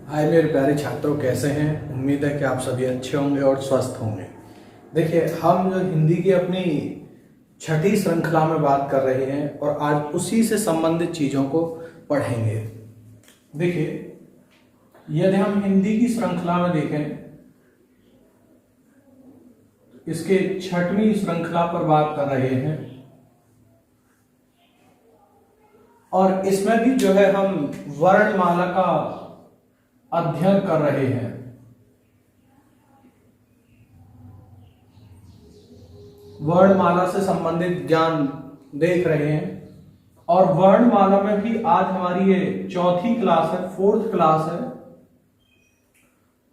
हाय मेरे प्यारे छात्रों, कैसे हैं। उम्मीद है कि आप सभी अच्छे होंगे और स्वस्थ होंगे। देखिए, हम जो हिंदी की अपनी छठी श्रृंखला में बात कर रहे हैं और आज उसी से संबंधित चीज़ों को पढ़ेंगे। देखिए, यदि हम हिंदी की श्रृंखला में देखें, इसके छठवीं श्रृंखला पर बात कर रहे हैं और इसमें भी जो है हम वर्णमाला का अध्ययन कर रहे हैं। वर्णमाला से संबंधित ज्ञान देख रहे हैं और वर्णमाला में भी आज हमारी ये चौथी क्लास है, फोर्थ क्लास है।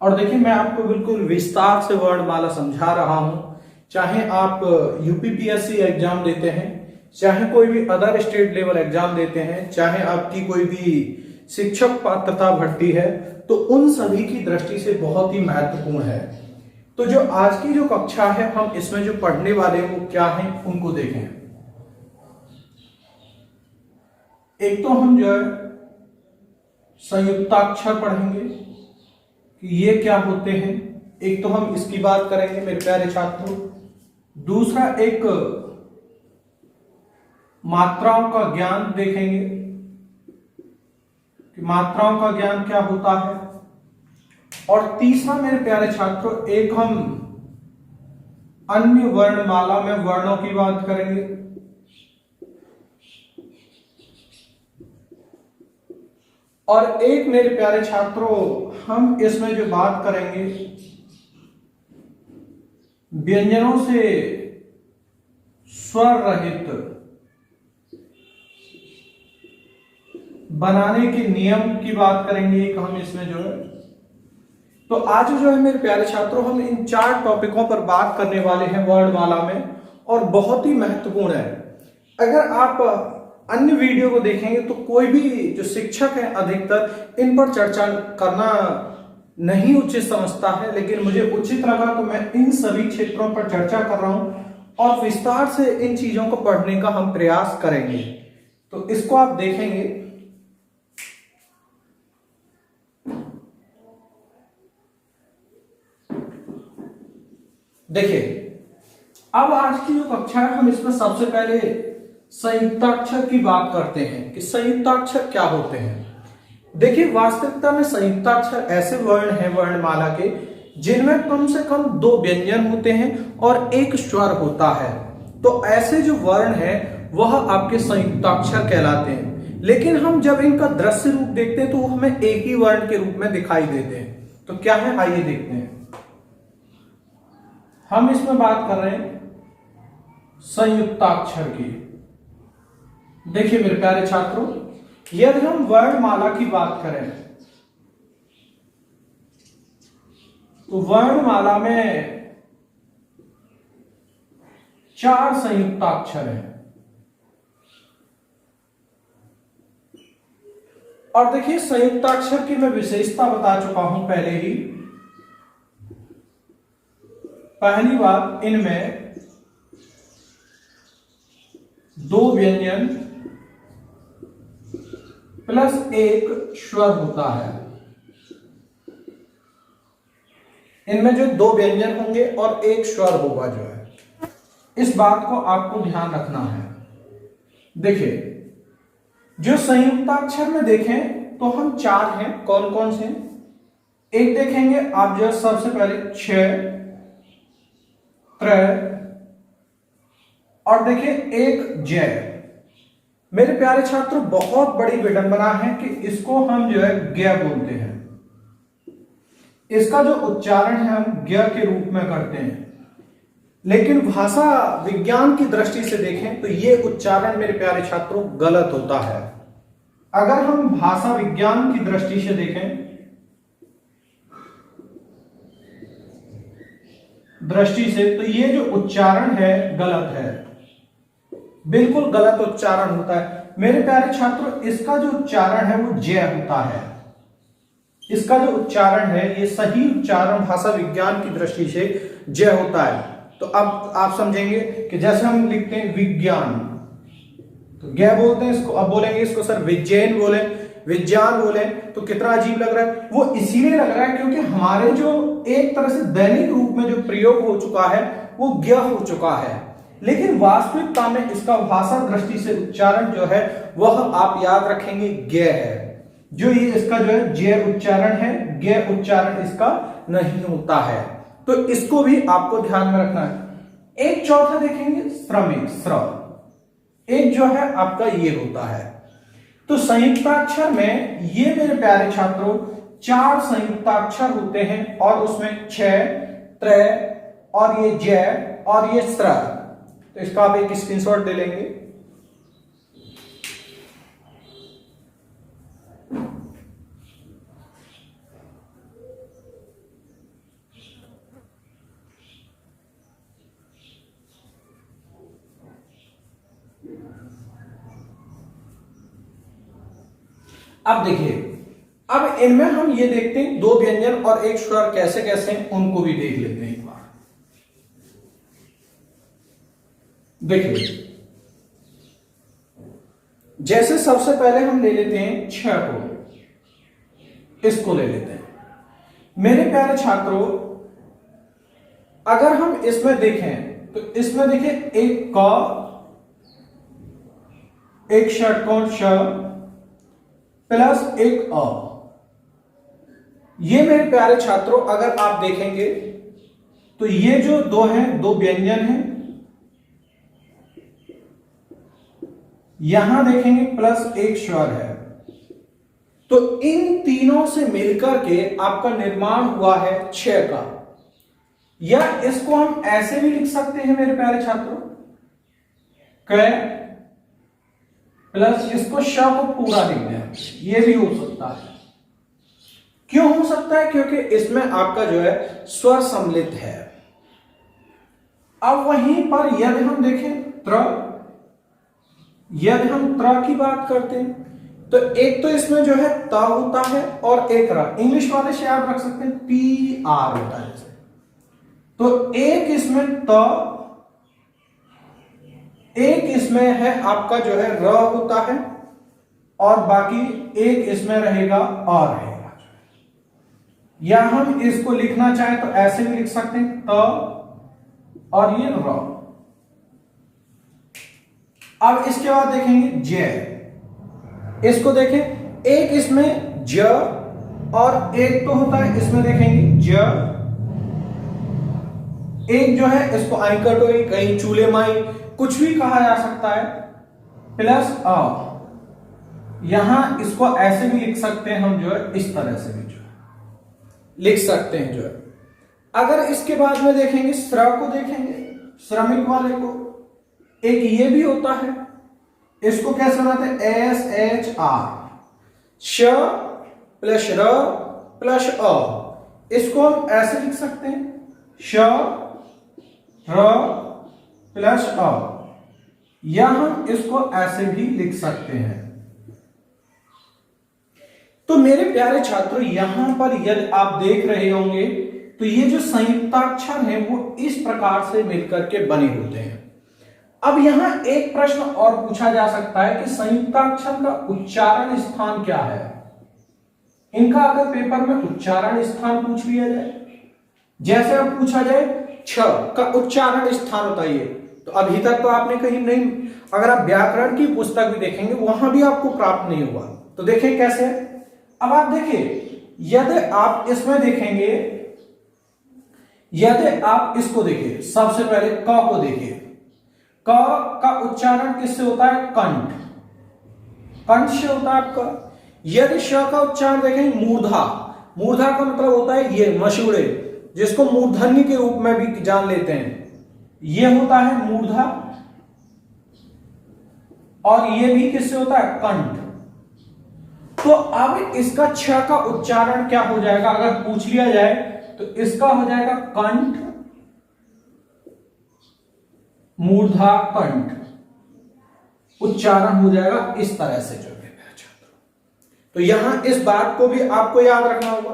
और देखिए, मैं आपको बिल्कुल विस्तार से वर्णमाला समझा रहा हूं। चाहे आप यूपीपीएससी एग्जाम देते हैं, चाहे कोई भी अदर स्टेट लेवल एग्जाम देते हैं, चाहे आपकी कोई भी शिक्षक पात्रता भर्ती है, तो उन सभी की दृष्टि से बहुत ही महत्वपूर्ण है। तो जो आज की जो कक्षा है, हम इसमें जो पढ़ने वाले हैं वो क्या हैं, उनको देखें। एक तो हम जो है संयुक्ताक्षर पढ़ेंगे कि ये क्या होते हैं। एक तो हम इसकी बात करेंगे मेरे प्यारे छात्रों। दूसरा, एक मात्राओं का ज्ञान देखेंगे कि मात्राओं का ज्ञान क्या होता है। और तीसरा मेरे प्यारे छात्रों, एक हम अन्य वर्णमाला में वर्णों की बात करेंगे। और एक मेरे प्यारे छात्रों, हम इसमें जो बात करेंगे व्यंजनों से स्वर रहित बनाने के नियम की बात करेंगे। एक हम इसमें जो है, तो आज जो है मेरे प्यारे छात्रों, हम इन 4 टॉपिकों पर बात करने वाले हैं वर्णमाला में, और बहुत ही महत्वपूर्ण है। अगर आप अन्य वीडियो को देखेंगे तो कोई भी जो शिक्षक है अधिकतर इन पर चर्चा करना नहीं उचित समझता है, लेकिन मुझे उचित लगा तो मैं इन सभी क्षेत्रों पर चर्चा कर रहा हूं और विस्तार से इन चीजों को पढ़ने का हम प्रयास करेंगे। तो इसको आप देखेंगे। देखिए, अब आज की जो कक्षा है, हम इसमें सबसे पहले संयुक्ताक्षर की बात करते हैं कि संयुक्ताक्षर क्या होते हैं। देखिए, वास्तविकता में संयुक्ताक्षर ऐसे वर्ण हैं वर्णमाला के जिनमें कम से कम 2 व्यंजन होते हैं और एक स्वर होता है। तो ऐसे जो वर्ण हैं वह आपके संयुक्ताक्षर कहलाते हैं। लेकिन हम जब इनका दृश्य रूप देखते हैं तो वो हमें एक ही वर्ण के रूप में दिखाई देते हैं। तो क्या है, आइए देखते हैं। हम इसमें बात कर रहे हैं संयुक्ताक्षर की। देखिए मेरे प्यारे छात्रों, यदि हम वर्णमाला की बात करें तो वर्णमाला में 4 संयुक्ताक्षर हैं। और देखिए, संयुक्ताक्षर की मैं विशेषता बता चुका हूं पहले ही। पहली बात, इनमें 2 व्यंजन प्लस एक स्वर होता है। इनमें जो 2 व्यंजन होंगे और एक स्वर होगा जो है, इस बात को आपको ध्यान रखना है। देखिए, जो संयुक्ताक्षर में देखें तो हम 4 हैं। कौन कौन से? एक देखेंगे आप जो सबसे पहले छ, त्र, और देखिए एक जय। मेरे प्यारे छात्रों, बहुत बड़ी विडंबना है कि इसको हम जो है ज्ञ बोलते हैं। इसका जो उच्चारण है हम ज्ञ के रूप में करते हैं, लेकिन भाषा विज्ञान की दृष्टि से देखें तो ये उच्चारण मेरे प्यारे छात्रों गलत होता है। अगर हम भाषा विज्ञान की दृष्टि से देखें, तो ये जो उच्चारण है गलत है, बिल्कुल गलत उच्चारण होता है। मेरे प्यारे छात्रों, इसका जो उच्चारण है वो जय होता है। इसका जो उच्चारण है, ये सही उच्चारण भाषा विज्ञान की दृष्टि से जय होता है। तो अब आप समझेंगे कि जैसे हम लिखते हैं विज्ञान, तो ज्ञ बोलते हैं इसको, अब बोलेंगे इसको सर विज्ञान बोले, विज्ञान बोले तो कितना अजीब लग रहा है। वो इसीलिए लग रहा है क्योंकि हमारे जो एक तरह से दैनिक रूप में जो प्रयोग हो चुका है वो ज्ञ हो चुका है, लेकिन वास्तविकता में इसका भाषा दृष्टि से उच्चारण जो है वह आप याद रखेंगे ज्ञ है। जो ये इसका जो है ज्ञ उच्चारण है, ज्ञ उच्चारण इसका नहीं होता है, तो इसको भी आपको ध्यान में रखना है। एक चौथा देखेंगे श्रमिक, श्र, एक जो है आपका ये होता है। तो संयुक्ताक्षर में ये मेरे प्यारे छात्रों 4 संयुक्ताक्षर होते हैं और उसमें क्ष, त्र और ये जय और ये स्र। तो इसका आप एक स्क्रीनशॉट ले लेंगे। अब देखिए, अब इनमें हम ये देखते हैं 2 व्यंजन और 1 स्वर कैसे कैसे हैं, उनको भी देख लेते हैं एक बार। देखिए, जैसे सबसे पहले हम ले लेते हैं छ को, इसको ले लेते हैं। मेरे प्यारे छात्रों, अगर हम इसमें देखें तो इसमें देखिए एक क, एक षटकोण श प्लस एक अ। ये मेरे प्यारे छात्रों अगर आप देखेंगे तो ये जो 2 हैं, 2 व्यंजन हैं, यहां देखेंगे प्लस एक स्वर है। तो इन तीनों से मिलकर के आपका निर्माण हुआ है छ का। या इसको हम ऐसे भी लिख सकते हैं मेरे प्यारे छात्रों, क प्लस इसको श को पूरा लिख दें, ये भी हो सकता है। क्यों हो सकता है? क्योंकि इसमें आपका जो है स्वर सम्मिलित है। अब वहीं पर यदि हम देखें त्र, यदि हम त्र की बात करते हैं तो एक तो इसमें जो है त होता है और एक र, इंग्लिश वाले से आप रख सकते हैं PR होता है। तो एक इसमें त, एक इसमें है आपका जो है र होता है और बाकी एक इसमें रहेगा अ रहेगा। या हम इसको लिखना चाहें तो ऐसे भी लिख सकते हैं त और ये र। अब इसके बाद देखेंगे जय, इसको देखें, एक इसमें ज और एक तो होता है इसमें देखेंगे ज, एक जो है इसको आई कटोरी, कहीं चूल्हे माई, कुछ भी कहा जा सकता है, प्लस अ। यहां इसको ऐसे भी लिख सकते हैं हम, जो है इस तरह से भी जो है लिख सकते हैं जो है। अगर इसके बाद में देखेंगे श्र को, देखेंगे श्रमिक वाले को, एक ये भी होता है, इसको कैसे बनाते हैं SHR, श प्लस र प्लस अ। इसको हम ऐसे लिख सकते हैं श र प्लस अ, या हम इसको ऐसे भी लिख सकते हैं। तो मेरे प्यारे छात्रों, यहां पर यदि आप देख रहे होंगे तो ये जो संयुक्ताक्षर हैं वो इस प्रकार से मिलकर के बने होते हैं। अब यहां एक प्रश्न और पूछा जा सकता है कि संयुक्ताक्षर का उच्चारण स्थान क्या है। इनका अगर पेपर में उच्चारण स्थान पूछ लिया जाए, जैसे अब पूछा जाए छ का उच्चारण स्थान बताइए, तो अभी तक तो आपने कहीं नहीं, अगर आप व्याकरण की पुस्तक भी देखेंगे वहां भी आपको प्राप्त नहीं हुआ। तो देखें कैसे। अब आप देखिए, यदि आप इसमें देखेंगे, यदि आप इसको देखिए, सबसे पहले क को देखिए, क का उच्चारण किससे होता है? कंठ, कंठ से होता है आपका। यदि श का उच्चारण देखें मूर्धा, मूर्धा का मतलब होता है ये मशूड़े, जिसको मूर्धन्य के रूप में भी जान लेते हैं, ये होता है मूर्धा। और ये भी किससे होता है? कंठ। तो अब इसका छ का उच्चारण क्या हो जाएगा अगर पूछ लिया जाए, तो इसका हो जाएगा कंठ मूर्धा कंठ, उच्चारण हो जाएगा इस तरह से जो है। तो यहां इस बात को भी आपको याद रखना होगा।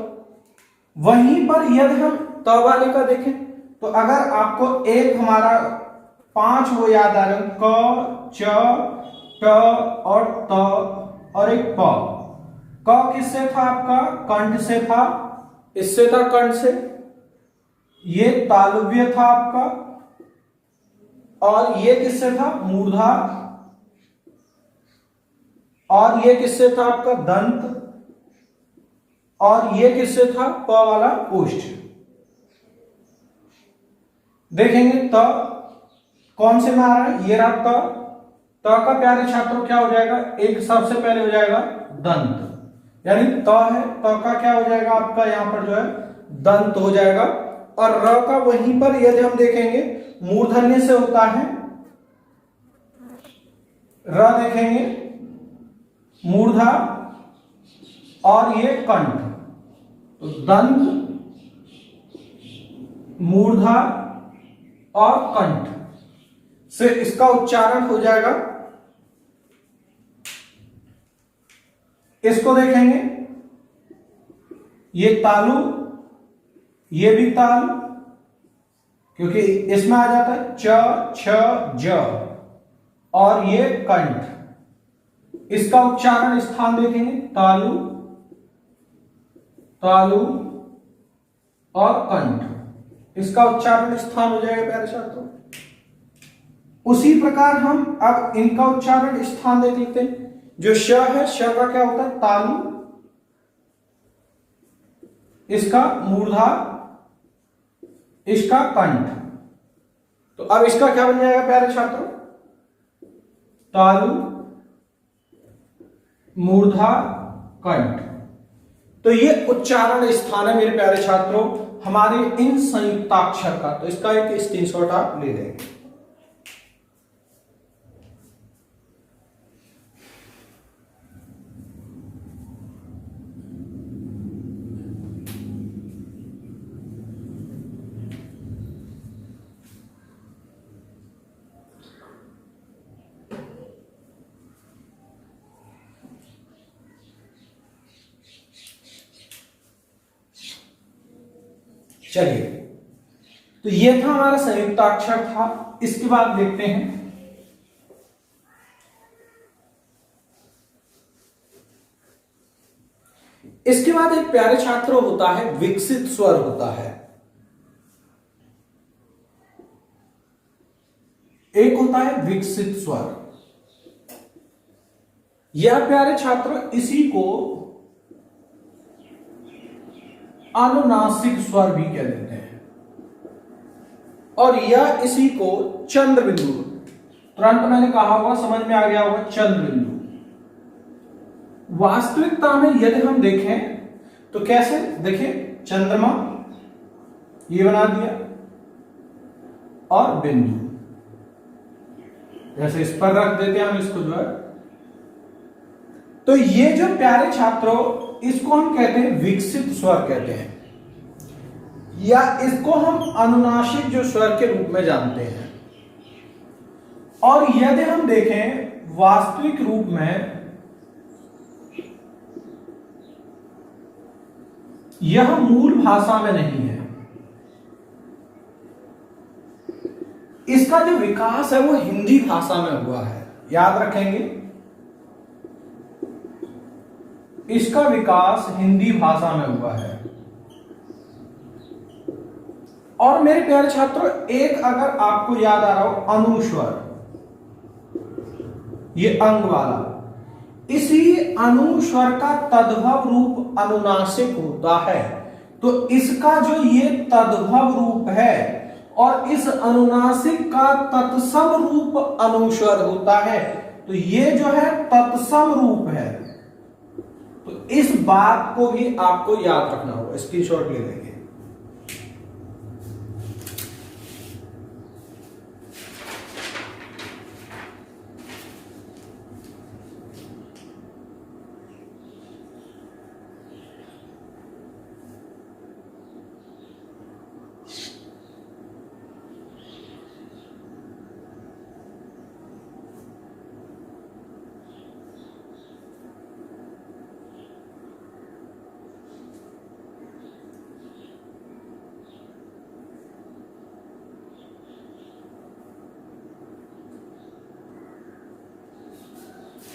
वहीं पर यदि हम त वाले का देखें तो अगर आपको एक हमारा 5 वो याद आ रहे क च ट और त और एक प, क किससे था आपका? कंठ से था, इससे था कंठ से। ये तालव्य था आपका, और ये किससे था? मूर्धार। और ये किससे था आपका? दंत। और ये किससे था? प वाला ओष्ठ। देखेंगे त कौन से में आ रहा है? ये रहा त। त का प्यारे छात्रों क्या हो जाएगा? एक सबसे पहले हो जाएगा दंत, यानी त है, त का क्या हो जाएगा आपका? यहां पर जो है दंत हो जाएगा। और र का वहीं पर यदि हम देखेंगे मूर्धन्य से होता है, र देखेंगे मूर्धा, और ये कंठ, तो दंत, मूर्धा और कंठ से इसका उच्चारण हो जाएगा। इसको देखेंगे, ये तालु, ये भी तालु, क्योंकि इसमें आ जाता है च छ ज, और ये कंठ। इसका उच्चारण स्थान देखेंगे, तालु, तालु और कंठ, इसका उच्चारण स्थान हो जाएगा प्यारे छात्रों। उसी प्रकार हम अब इनका उच्चारण स्थान देख लेते हैं। जो श है, श का क्या होता है? तालु, इसका मूर्धा, इसका कंठ। तो अब इसका क्या बन जाएगा प्यारे छात्रों? तालु, मूर्धा, कंठ। तो ये उच्चारण स्थान है मेरे प्यारे छात्रों हमारे इन संयुक्ताक्षर का। तो इसका एक स्क्रीनशॉट आप ले लेंगे। चलिए, तो ये था हमारा संयुक्ताक्षर था। इसके बाद देखते हैं इसके बाद एक प्यारे छात्र होता है विकसित स्वर होता है। एक होता है विकसित स्वर। यह प्यारे छात्र इसी को अनुनासिक स्वर भी कह देते हैं, और यह इसी को चंद्र बिंदु, तुरंत मैंने कहा होगा, समझ में आ गया होगा, चंद्र बिंदु। वास्तविकता में यदि हम देखें तो कैसे देखें? चंद्रमा ये बना दिया, और बिंदु जैसे इस पर रख देते हैं हम इसको जो है। तो ये जो प्यारे छात्रों, इसको हम कहते हैं विकसित स्वर कहते हैं, या इसको हम अनुनासिक जो स्वर के रूप में जानते हैं। और यदि हम देखें वास्तविक रूप में यह मूल भाषा में नहीं है, इसका जो विकास है वो हिंदी भाषा में हुआ है। याद रखेंगे, इसका विकास हिंदी भाषा में हुआ है। और मेरे प्यारे छात्रों, एक अगर आपको याद आ रहा हो अनुस्वर, ये अंग वाला, इसी अनुस्वर का तद्भव रूप अनुनासिक होता है। तो इसका जो ये तद्भव रूप है और इस अनुनासिक का तत्सम रूप अनुस्वर होता है, तो ये जो है तत्सम रूप है। तो इस बात को भी आपको याद रखना होगा, स्क्रीनशॉट ले लेंगे।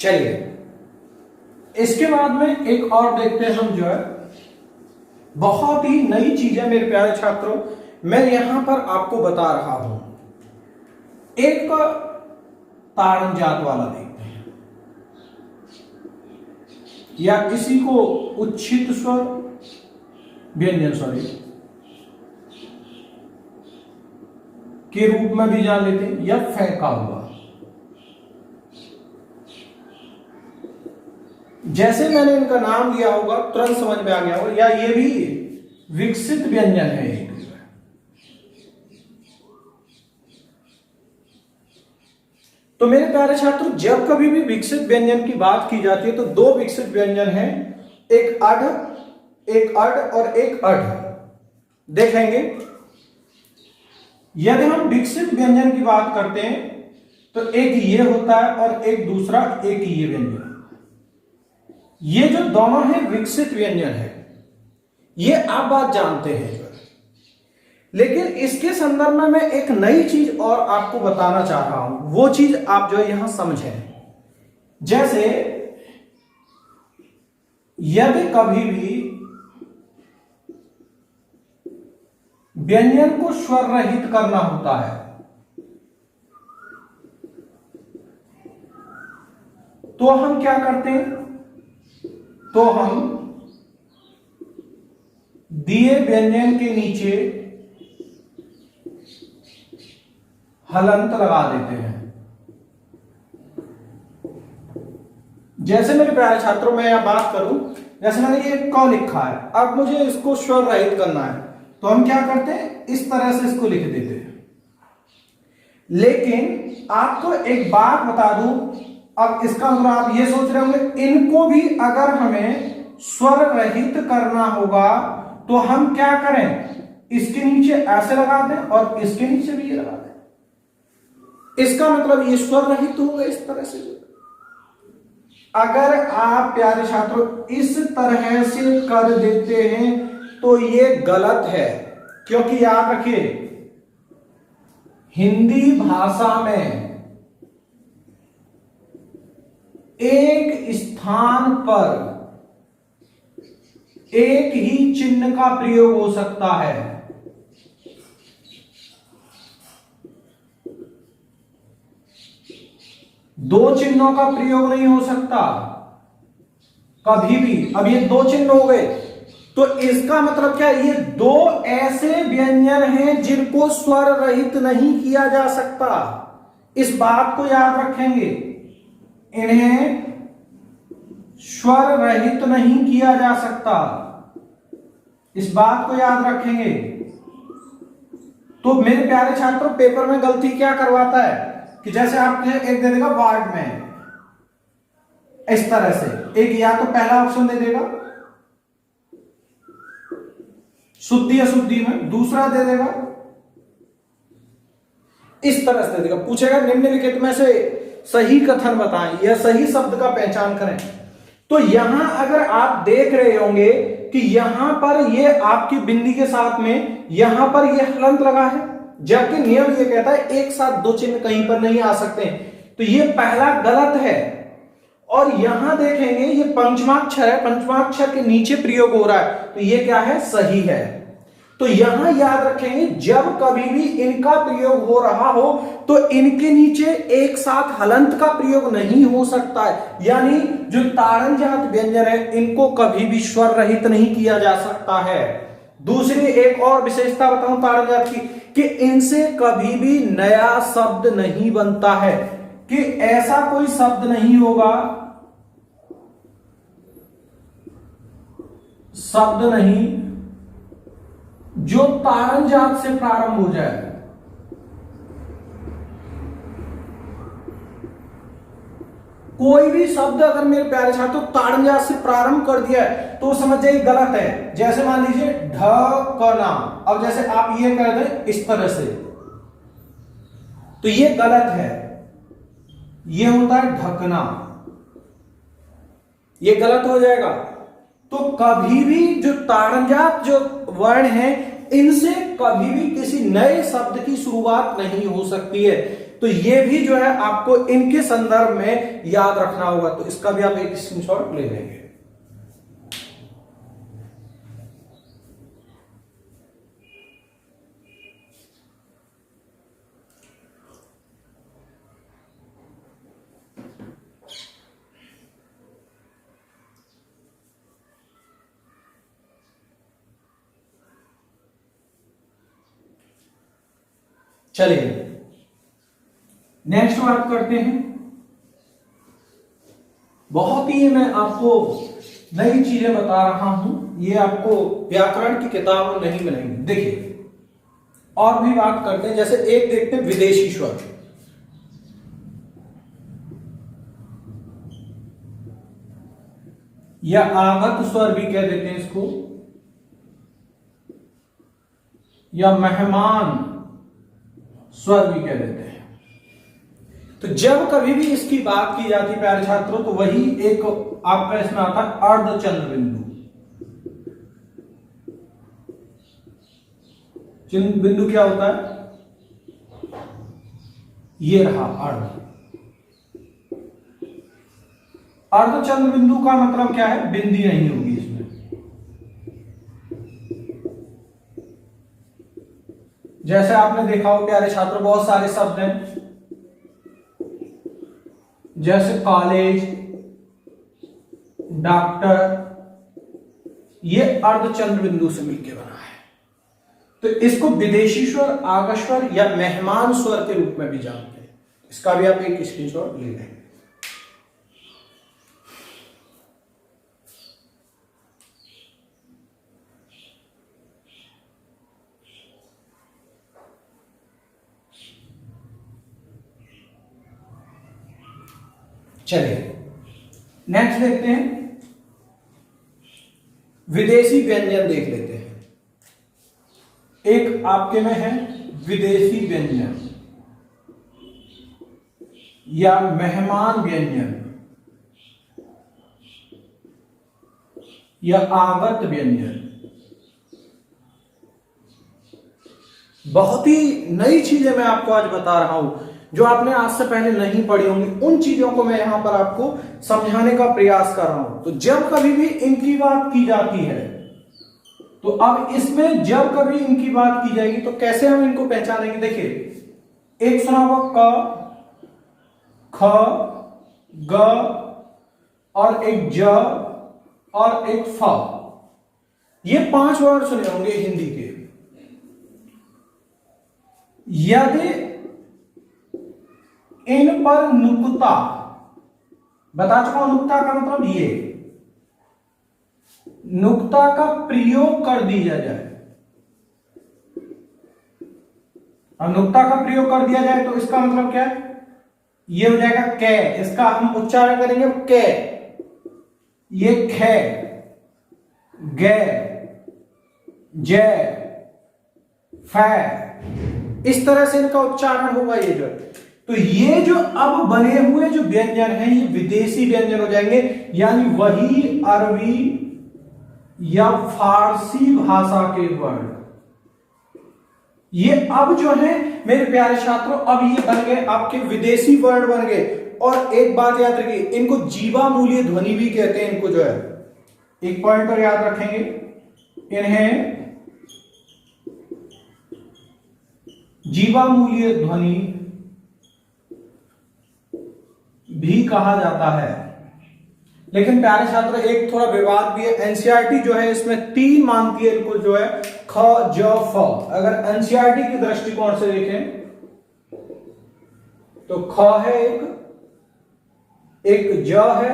चलिए, इसके बाद में एक और देखते हैं हम, जो है बहुत ही नई चीज है मेरे प्यारे छात्रों, मैं यहां पर आपको बता रहा हूं। एक ताड़न जात वाला देखते हैं, या किसी को उच्छित स्वर व्यंजन सॉरी के रूप में भी जान लेते हैं, या फेंका हुआ। जैसे मैंने इनका नाम लिया होगा तुरंत समझ में आ गया होगा, या ये भी विकसित व्यंजन है एक। तो मेरे प्यारे छात्रों, जब कभी भी विकसित व्यंजन की बात की जाती है तो दो विकसित व्यंजन हैं, एक अड और एक अढ़। देखेंगे, यदि हम विकसित व्यंजन की बात करते हैं तो एक ये होता है और एक दूसरा एक ये व्यंजन। ये जो दोनों हैं विकसित व्यंजन है, ये आप बात जानते हैं। लेकिन इसके संदर्भ में मैं एक नई चीज और आपको बताना चाह रहा हूं, वो चीज आप जो है यहां समझें। जैसे यदि कभी भी व्यंजन को स्वर रहित करना होता है तो हम क्या करते हैं, तो हम दिए व्यंजन के नीचे हलंत लगा देते हैं। जैसे मेरे प्यारे छात्रों, मैं यहां बात करूं, जैसे मैंने ये क लिखा है, अब मुझे इसको स्वर रहित करना है तो हम क्या करते हैं, इस तरह से इसको लिख देते हैं। लेकिन आपको एक बात बता दूं, अब इसका मतलब आप ये सोच रहे होंगे, इनको भी अगर हमें स्वर रहित करना होगा तो हम क्या करें, इसके नीचे ऐसे लगा दें और इसके नीचे भी ये लगा दें। इसका मतलब ये स्वर रहित होगा इस तरह से। अगर आप प्यारे छात्रों इस तरह से कर देते हैं तो ये गलत है, क्योंकि याद रखिए हिंदी भाषा में एक स्थान पर एक ही चिन्ह का प्रयोग हो सकता है। दो चिन्हों का प्रयोग नहीं हो सकता कभी भी। अब ये दो चिन्ह हो गए तो इसका मतलब क्या है, ये दो ऐसे व्यंजन हैं जिनको स्वर रहित नहीं किया जा सकता। इस बात को याद रखेंगे, इन्हें स्वर रहित नहीं किया जा सकता, इस बात को याद रखेंगे। तो मेरे प्यारे छात्रों, पेपर में गलती क्या करवाता है कि जैसे आपने एक दे देगा वार्ड में इस तरह से, एक या तो पहला ऑप्शन दे देगा शुद्धि अशुद्धि में, दूसरा दे देगा इस तरह से दे देगा, पूछेगा निम्नलिखित में से सही कथन बताएं या सही शब्द का पहचान करें। तो यहां अगर आप देख रहे होंगे कि यहां पर ये आपकी बिंदी के साथ में यहां पर ये हलंत लगा है, जबकि नियम ये कहता है एक साथ दो चिन्ह कहीं पर नहीं आ सकते, तो ये पहला गलत है। और यहां देखेंगे ये पंचमाक्षर है, पंचमाक्षर के नीचे प्रयोग हो रहा है, तो ये क्या है, सही है। तो यहां याद रखेंगे जब कभी भी इनका प्रयोग हो रहा हो तो इनके नीचे एक साथ हलंत का प्रयोग नहीं हो सकता है, यानी जो ताड़न जात व्यंजन है इनको कभी भी स्वर रहित नहीं किया जा सकता है। दूसरी एक और विशेषता बताऊं ताड़न जात की, कि इनसे कभी भी नया शब्द नहीं बनता है, कि ऐसा कोई शब्द नहीं होगा, शब्द नहीं जो ताड़न जात से प्रारंभ हो जाए। कोई भी शब्द अगर मेरे प्यारे छात्रों ताड़न जात से प्रारंभ कर दिया है तो समझ जाइए गलत है। जैसे मान लीजिए ढकना, अब जैसे आप ये कर दें इस तरह से तो ये गलत है, ये होता है ढकना, ये गलत हो जाएगा। तो कभी भी जो ताड़नजात जो वर्ण है इनसे कभी भी किसी नए शब्द की शुरुआत नहीं हो सकती है। तो ये भी जो है आपको इनके संदर्भ में याद रखना होगा, तो इसका भी आप एक स्क्रीनशॉट ले लेंगे। चलिए नेक्स्ट बात करते हैं। बहुत ही मैं आपको नई चीजें बता रहा हूं, ये आपको व्याकरण की किताब में नहीं मिलेंगी। देखिए और भी बात करते हैं, जैसे एक देखते हैं विदेशी स्वर, या आगत स्वर भी कह देते हैं इसको, या मेहमान स्वर भी कह देते हैं। तो जब कभी भी इसकी बात की जाती है प्यारे छात्रों, तो वही एक आपका इसमें आता है अर्धचंद्र बिंदु। चिन्ह बिंदु क्या होता है? ये रहा अर्धचंद्र बिंदु का मतलब क्या है? बिंदी नहीं होगी इसमें। जैसे आपने देखा हो प्यारे छात्रों, बहुत सारे शब्द हैं जैसे कॉलेज, डॉक्टर, ये अर्धचंद्र बिंदु से मिलकर बना है। तो इसको विदेशी स्वर, आगत स्वर या मेहमान स्वर के रूप में भी जानते हैं। इसका भी आप एक स्क्रीनशॉट ले लेंगे। चलिए नेक्स्ट देखते हैं, विदेशी व्यंजन देख लेते हैं। एक आपके में है विदेशी व्यंजन या मेहमान व्यंजन या आगत व्यंजन। बहुत ही नई चीजें मैं आपको आज बता रहा हूं, जो आपने आज से पहले नहीं पढ़ी होंगी। उन चीजों को मैं यहां पर आपको समझाने का प्रयास कर रहा हूं। तो जब कभी भी इनकी बात की जाती है, तो अब इसमें जब कभी इनकी बात की जाएगी तो कैसे हम इनको पहचानेंगे? देखिए एक सुना हुआ क, ख, ग और एक ज और एक फ। ये 5 वर्ड सुने होंगे हिंदी के। यदि इन पर नुक्ता, बता चुका हूं नुक्ता का मतलब ये, नुक्ता का प्रयोग कर दिया जाए। अब नुक्ता का प्रयोग कर दिया जाए तो इसका मतलब क्या है? ये हो जाएगा कै, इसका हम उच्चारण करेंगे कै। ये खे, गे, जै, फै, इस तरह से इनका उच्चारण होगा। ये जो, तो ये जो अब बने हुए जो व्यंजन हैं ये विदेशी व्यंजन हो जाएंगे, यानी वही अरबी या फारसी भाषा के वर्ड। ये अब जो है मेरे प्यारे छात्रों, अब ये बन गए आपके विदेशी वर्ड बन गए। और एक बात याद रखिए, इनको जीवा मूल्य ध्वनि भी कहते हैं। इनको जो है एक पॉइंट पर याद रखेंगे, इन्हें जीवा मूल्य ध्वनि भी कहा जाता है। लेकिन प्यारे छात्र एक थोड़ा विवाद भी है। एनसीईआरटी जो है इसमें 3 मानती है इनको, जो है ख, ज, फ। अगर एनसीईआरटी के दृष्टिकोण से देखें तो ख है एक ज है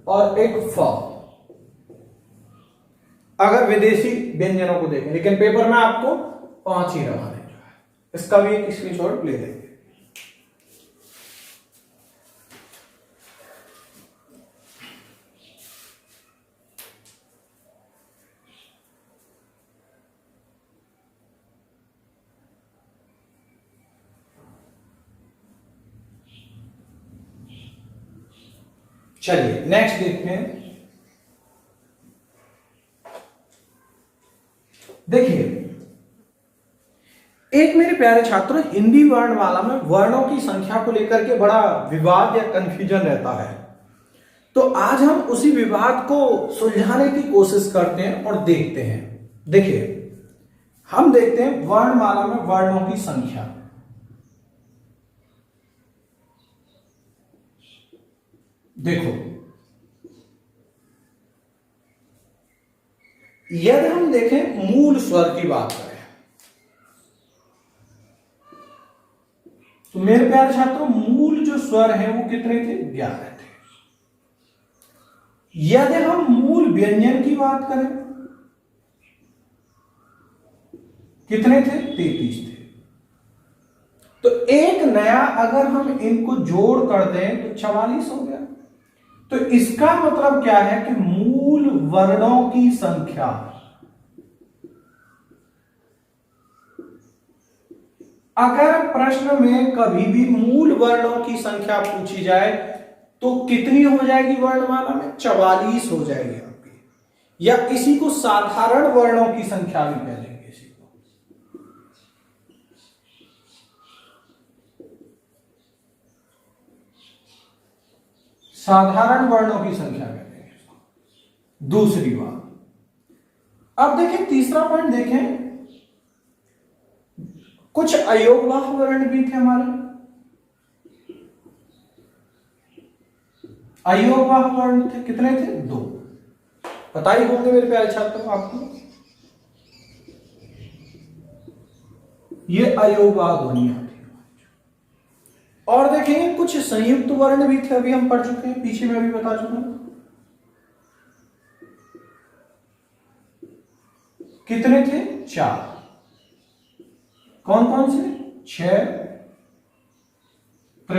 और एक फ, अगर विदेशी व्यंजनों को देखें। लेकिन पेपर में आपको 5 ही रहा है। इसका भी एक स्क्रीनशॉट ले लेंगे। चलिए नेक्स्ट देखते हैं। देखिए एक मेरे प्यारे छात्रों, हिंदी वर्णमाला में वर्णों की संख्या को लेकर के बड़ा विवाद या कंफ्यूजन रहता है। तो आज हम उसी विवाद को सुलझाने की कोशिश करते हैं और देखते हैं। देखिए, हम देखते हैं वर्णमाला में वर्णों की संख्या। देखो, यदि हम देखें मूल स्वर की बात करें तो मेरे प्यारे छात्रों, मूल जो स्वर हैं वो कितने थे? 11 थे। यदि हम मूल व्यंजन की बात करें, कितने थे? 33 थे। तो एक नया अगर हम इनको जोड़ कर दें तो 44 हो गया। तो इसका मतलब क्या है कि मूल वर्णों की संख्या, अगर प्रश्न में कभी भी मूल वर्णों की संख्या पूछी जाए तो कितनी हो जाएगी वर्णमाला में? 44 हो जाएगी आपकी। या इसी को साधारण वर्णों की संख्या भी कह लेंगे। इसी को साधारण वर्णों की संख्या कहते हैं। दूसरी बात, अब देखें तीसरा पॉइंट देखें, कुछ अयोगवाह वर्ण भी थे हमारे। अयोगवाह वर्ण थे, कितने थे? 2। पता ही होंगे मेरे प्यारे छात्रों आपको, ये अयोगवाह ध्वनियां थी। और देखेंगे कुछ संयुक्त वर्ण भी थे, अभी हम पढ़ चुके हैं, पीछे में भी बता चुका हूं। कितने थे? 4। कौन कौन से? क्ष, प्र,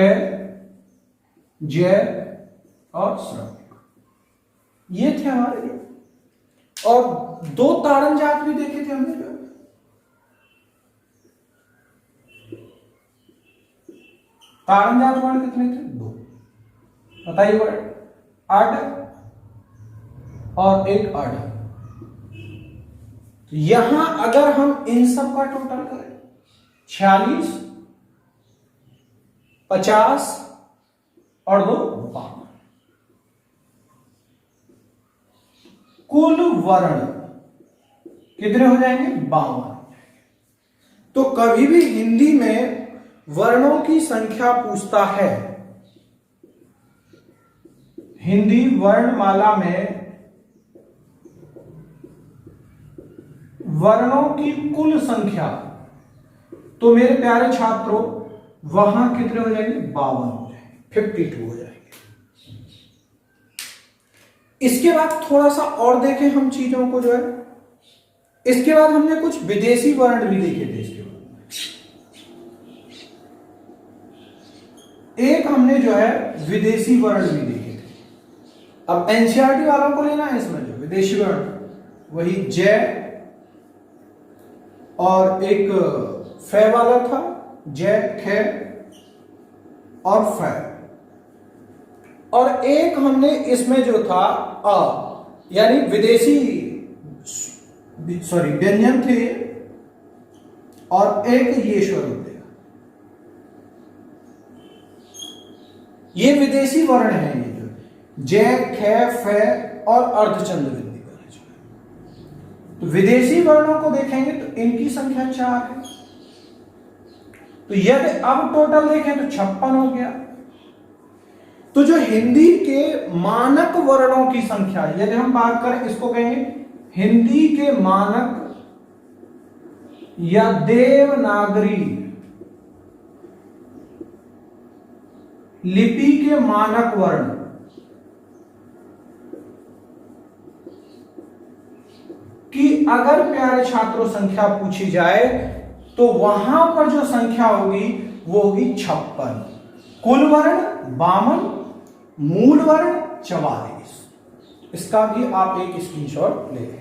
जय और श्रव्य, ये थे हमारे। और 2 ताड़न जात भी देखे थे हमने। ताड़न जात वर्ण कितने थे? 2। बताइए वर्ण, अड और एक अड। तो यहां अगर हम इन सब का टोटल करें, 46, 50 और 2 52, कुल वर्ण कितने हो जाएंगे? 52। तो कभी भी हिंदी में वर्णों की संख्या पूछता है, हिंदी वर्णमाला में वर्णों की कुल संख्या, तो मेरे प्यारे छात्रों वहां कितने हो जाएंगे? 52 हो जाएंगे, 52 हो जाएंगे। इसके बाद थोड़ा सा और देखें हम चीजों को जो है, इसके बाद हमने कुछ विदेशी वर्ण भी देखे थे। इसके बाद एक हमने जो है विदेशी वर्ण भी देखे थे। अब एनसीईआरटी वालों को लेना है इसमें जो विदेशी वर्ण, वही जय और एक फे वाला था, जय, खे और फे। और एक हमने इसमें जो था अ, यानी विदेशी व्यंजन थे, और एक ये स्वर होते हैं। ये विदेशी वर्ण है, ये जो जय, खे, फे और अर्धचंद्र बिंदी वर्ण। तो विदेशी वर्णों को देखेंगे तो इनकी संख्या 4 है। तो यदि अब टोटल देखें तो 56 हो गया। तो जो हिंदी के मानक वर्णों की संख्या, यदि हम बात करें, इसको कहेंगे हिंदी के मानक या देवनागरी लिपि के मानक वर्ण, कि अगर प्यारे छात्रों संख्या पूछी जाए तो वहां पर जो संख्या होगी वो होगी 56। कुल वर्ण 52, मूल वर्ण 44। इसका भी आप एक स्क्रीनशॉट ले लें।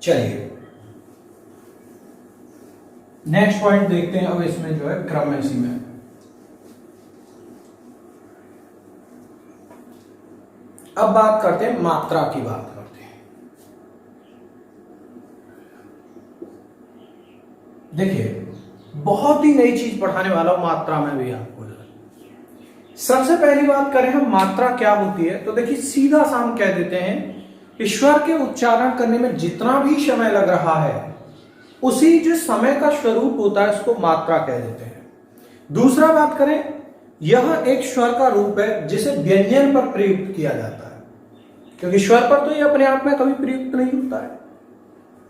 चलिए नेक्स्ट पॉइंट देखते हैं। अब इसमें जो है क्रम है इसी में। अब बात करते हैं मात्रा की, बात करते हैं। देखिए बहुत ही नई चीज पढ़ाने वाला हूं मात्रा में भी आपको। सबसे पहली बात करें हम मात्रा क्या होती है, तो देखिए सीधा सा हम कह देते हैं कि स्वर के उच्चारण करने में जितना भी समय लग रहा है उसी जो समय का स्वरूप होता है उसको मात्रा कह देते हैं। दूसरा बात करें, यह एक स्वर का रूप है जिसे व्यंजन पर प्रयुक्त किया जाता है, क्योंकि स्वर पर तो ये अपने आप में कभी प्रयुक्त नहीं होता है।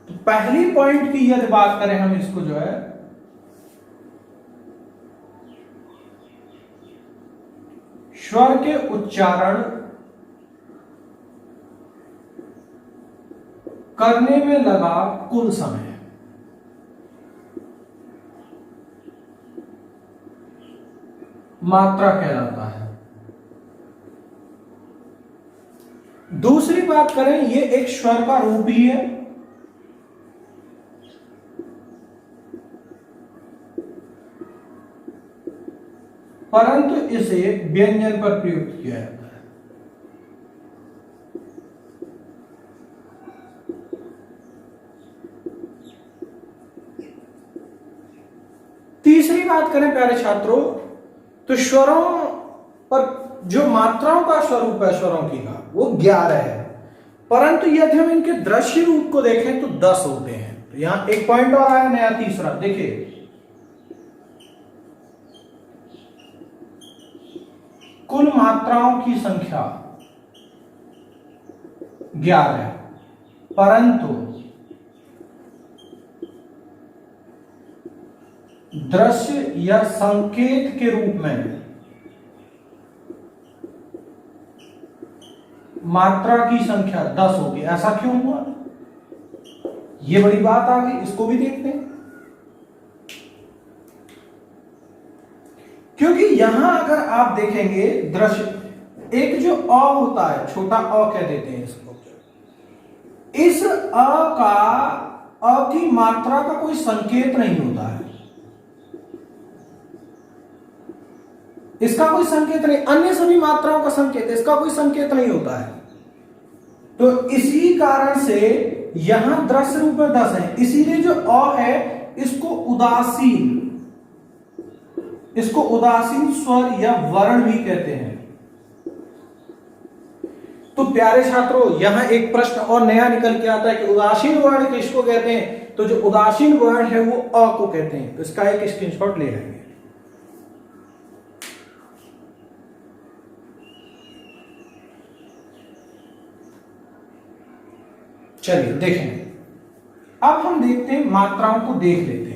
तो पहली पॉइंट की यदि बात करें हम, इसको जो है स्वर के उच्चारण करने में लगा कुल समय मात्रा कहलाता है। दूसरी बात करें, ये एक स्वर का रूप ही है, परंतु इसे व्यंजन पर प्रयुक्त किया जाता है। तीसरी बात करें प्यारे छात्रों, तो स्वरों पर जो मात्राओं का स्वरूप है स्वरों की का वो 11 है, परंतु यदि हम इनके दृश्य रूप को देखें तो 10 होते हैं। तो यहां एक पॉइंट और आया नया तीसरा, देखिए कुल मात्राओं की संख्या 11 है, परंतु दृश्य या संकेत के रूप में मात्रा की संख्या 10 होगी। ऐसा क्यों हुआ, ये बड़ी बात आ गई, इसको भी देखते हैं। क्योंकि यहां अगर आप देखेंगे दृश्य, एक जो अ होता है, छोटा अ कह देते हैं इसको, इस अ की मात्रा का कोई संकेत नहीं होता है, इसका कोई संकेत नहीं। अन्य सभी मात्राओं का संकेत, इसका कोई संकेत नहीं होता है। तो इसी कारण से यहां दृश्य रूप में 10 है, इसीलिए जो अ है इसको उदासीन स्वर या वर्ण भी कहते हैं। तो प्यारे छात्रों, यहां एक प्रश्न और नया निकल के आता है कि उदासीन वर्ण किसको कहते हैं, तो जो उदासीन वर्ण है वो अ को कहते हैं। तो इसका एक स्क्रीनशॉट ले लेंगे। चलिए देखें, अब हम देखते हैं, मात्राओं को देख लेते हैं।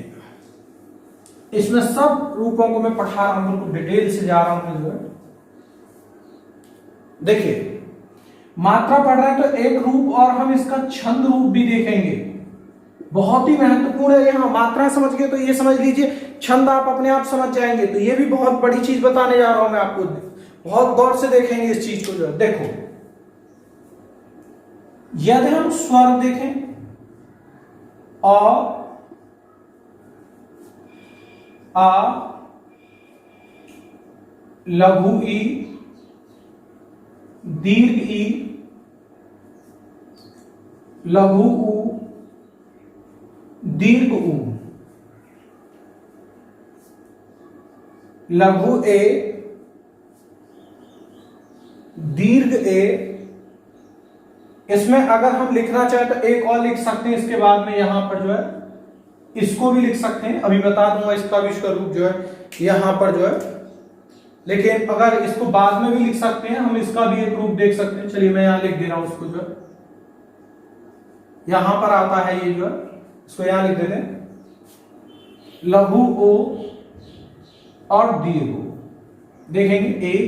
इसमें सब रूपों को मैं पढ़ा रहा हूं, बिल्कुल डिटेल से जा रहा हूं। देखिए मात्रा पढ़ रहे हैं तो एक रूप और हम इसका छंद रूप भी देखेंगे, बहुत ही महत्वपूर्ण है। यहां मात्रा समझ गए तो ये समझ लीजिए, छंद आप अपने आप समझ जाएंगे। तो ये भी बहुत बड़ी चीज बताने जा रहा हूं मैं आपको, बहुत गौर से देखेंगे इस चीज को। जो है देखो, यदि हम स्वर देखें, अ, आ, लघु ई, दीर्घ ई, लघु उ, दीर्घ उ, लघु ए, दीर्घ ए। इसमें अगर हम लिखना चाहें तो एक और लिख सकते हैं इसके बाद में, यहां पर जो है इसको भी लिख सकते हैं, अभी बता दूंगा इसका भी स्वरूप जो है यहां पर जो है। लेकिन अगर इसको बाद में भी लिख सकते हैं हम, इसका भी एक रूप देख सकते हैं। चलिए मैं यहां लिख दे रहा हूं उसको, जो है यहां पर आता है ये जो है, इसको यहां लिख देते हैं, लघु ओ और दीर्घ ओ। देखेंगे 1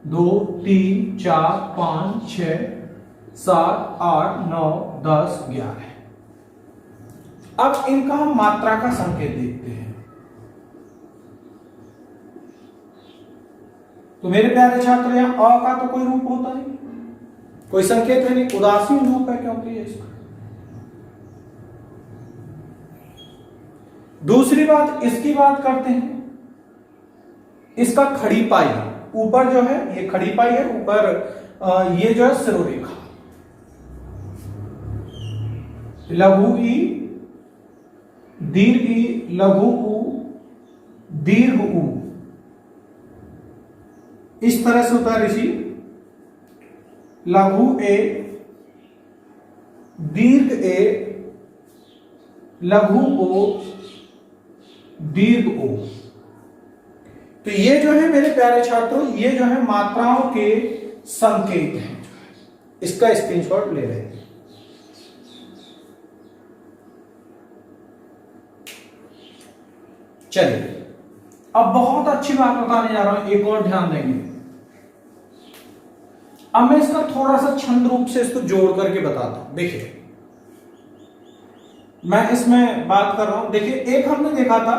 2 3 4 5 6 7 8 9 10 11। अब इनका हम मात्रा का संकेत देखते हैं। तो मेरे प्यारे छात्र, यहां अ का तो कोई रूप होता नहीं, कोई संकेत है नहीं, उदासीन रूप है क्योंकि इसका। दूसरी बात इसकी बात करते हैं, इसका खड़ी पाई, ऊपर जो है ये खड़ी पाई है, ऊपर ये जो है सिरोरेखा, लघु ई, दीर्घ ई, लघु ऊ, दीर्घ ऊ, इस तरह से होता है ऋषि। लघु ए, दीर्घ ए, लघु ओ, दीर्घ ओ। तो ये जो है मेरे प्यारे छात्रों, ये जो है मात्राओं के संकेत हैं, इसका स्क्रीनशॉट ले रहे हैं। चलिए अब बहुत अच्छी बात बताने जा रहा हूं, एक और ध्यान देंगे। अब मैं इसका थोड़ा सा छंद रूप से इसको जोड़ करके बताता हूं। देखिए मैं इसमें बात कर रहा हूं, देखिए एक हमने देखा था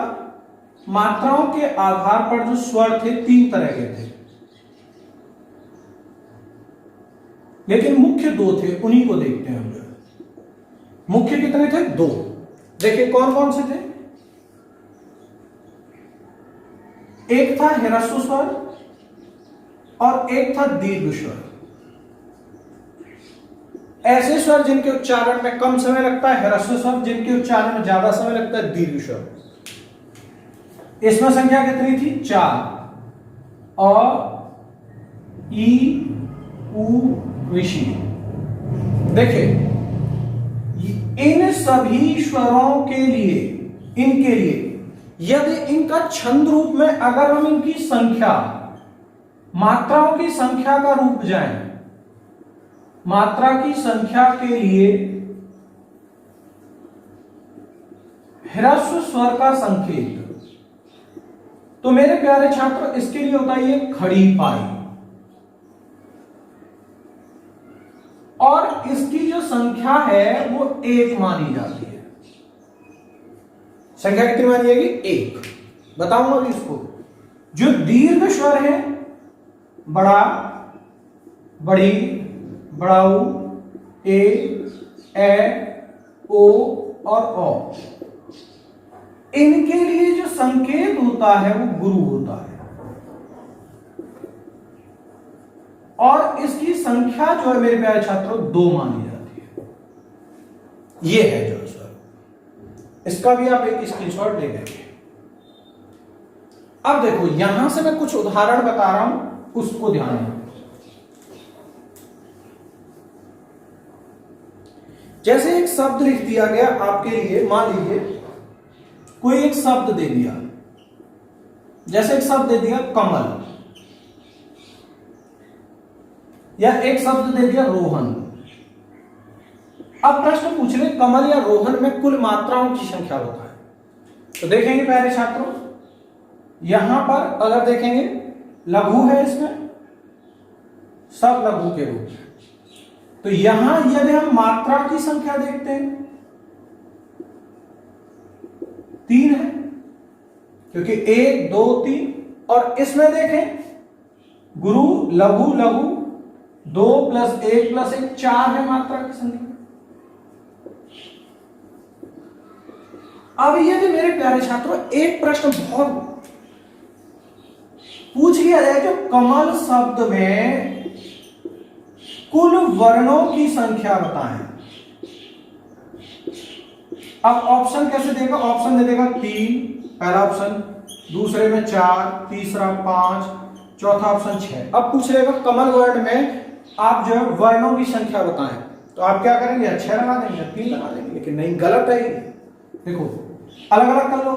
मात्राओं के आधार पर जो स्वर थे 3 तरह के थे, लेकिन मुख्य 2 थे, उन्हीं को देखते हैं हम लोग। मुख्य कितने थे? 2। देखिए कौन कौन से थे? एक था ह्रस्व स्वर और एक था दीर्घ स्वर। ऐसे स्वर जिनके उच्चारण में कम समय लगता है ह्रस्व स्वर, जिनके उच्चारण में ज्यादा समय लगता है दीर्घ स्वर। इसमें संख्या कितनी थी? 4। अ, ई, उ, ऋषि। देखिए इन सभी स्वरों के लिए, इनके लिए यदि इनका छंद रूप में अगर हम इनकी संख्या, मात्राओं की संख्या का रूप जाएं, मात्रा की संख्या के लिए ह्रस्व स्वर का संकेत, तो मेरे प्यारे छात्र इसके लिए होता है ये खड़ी पाई, और इसकी जो संख्या है वो 1 मानी जाती है। संख्या कितनी मानी जाएगी? 1। बताऊंगा अभी इसको। जो दीर्घ स्वर है, बड़ा, बड़ी, बड़ाऊ, ए, ओ और औ, इनके लिए जो संकेत होता है वो गुरु होता है, और इसकी संख्या जो है मेरे प्यारे छात्रों 2 मानी जाती है। ये है जो स्वर, इसका भी आप एक स्क्रीनशॉट ले लेंगे। अब देखो यहां से मैं कुछ उदाहरण बता रहा हूं, उसको ध्यान में। जैसे एक शब्द लिख दिया गया आपके लिए, मान लीजिए कोई एक शब्द दे दिया, जैसे एक शब्द दे दिया कमल, या एक शब्द दे दिया रोहन। अब प्रश्न पूछ रहे कमल या रोहन में कुल मात्राओं की संख्या होता है। तो देखेंगे प्यारे छात्रों, यहां पर अगर देखेंगे लघु है, इसमें सब लघु के रूप में, तो यहां यदि हम मात्रा की संख्या देखते हैं 3 है, क्योंकि 1, 2, 3, और इसमें देखें गुरु, लघु, लघु, 2 + 1 + 1 4 है मात्रा की संख्या। अब यदि मेरे प्यारे छात्रों एक प्रश्न बहुत पूछ लिया जाए, जो कमल शब्द में कुल वर्णों की संख्या बताएं। अब ऑप्शन कैसे देगा? ऑप्शन दे देगा 3, पहला ऑप्शन, दूसरे में 4, तीसरा 5, चौथा ऑप्शन 6। अब पूछ लेगा कमल वर्ण में आप जो है वर्णों की संख्या बताएं, तो आप क्या करेंगे? 6 लगा देंगे, 3 लगा देंगे, लेकिन नहीं, गलत है। देखो अलग अलग कर लो।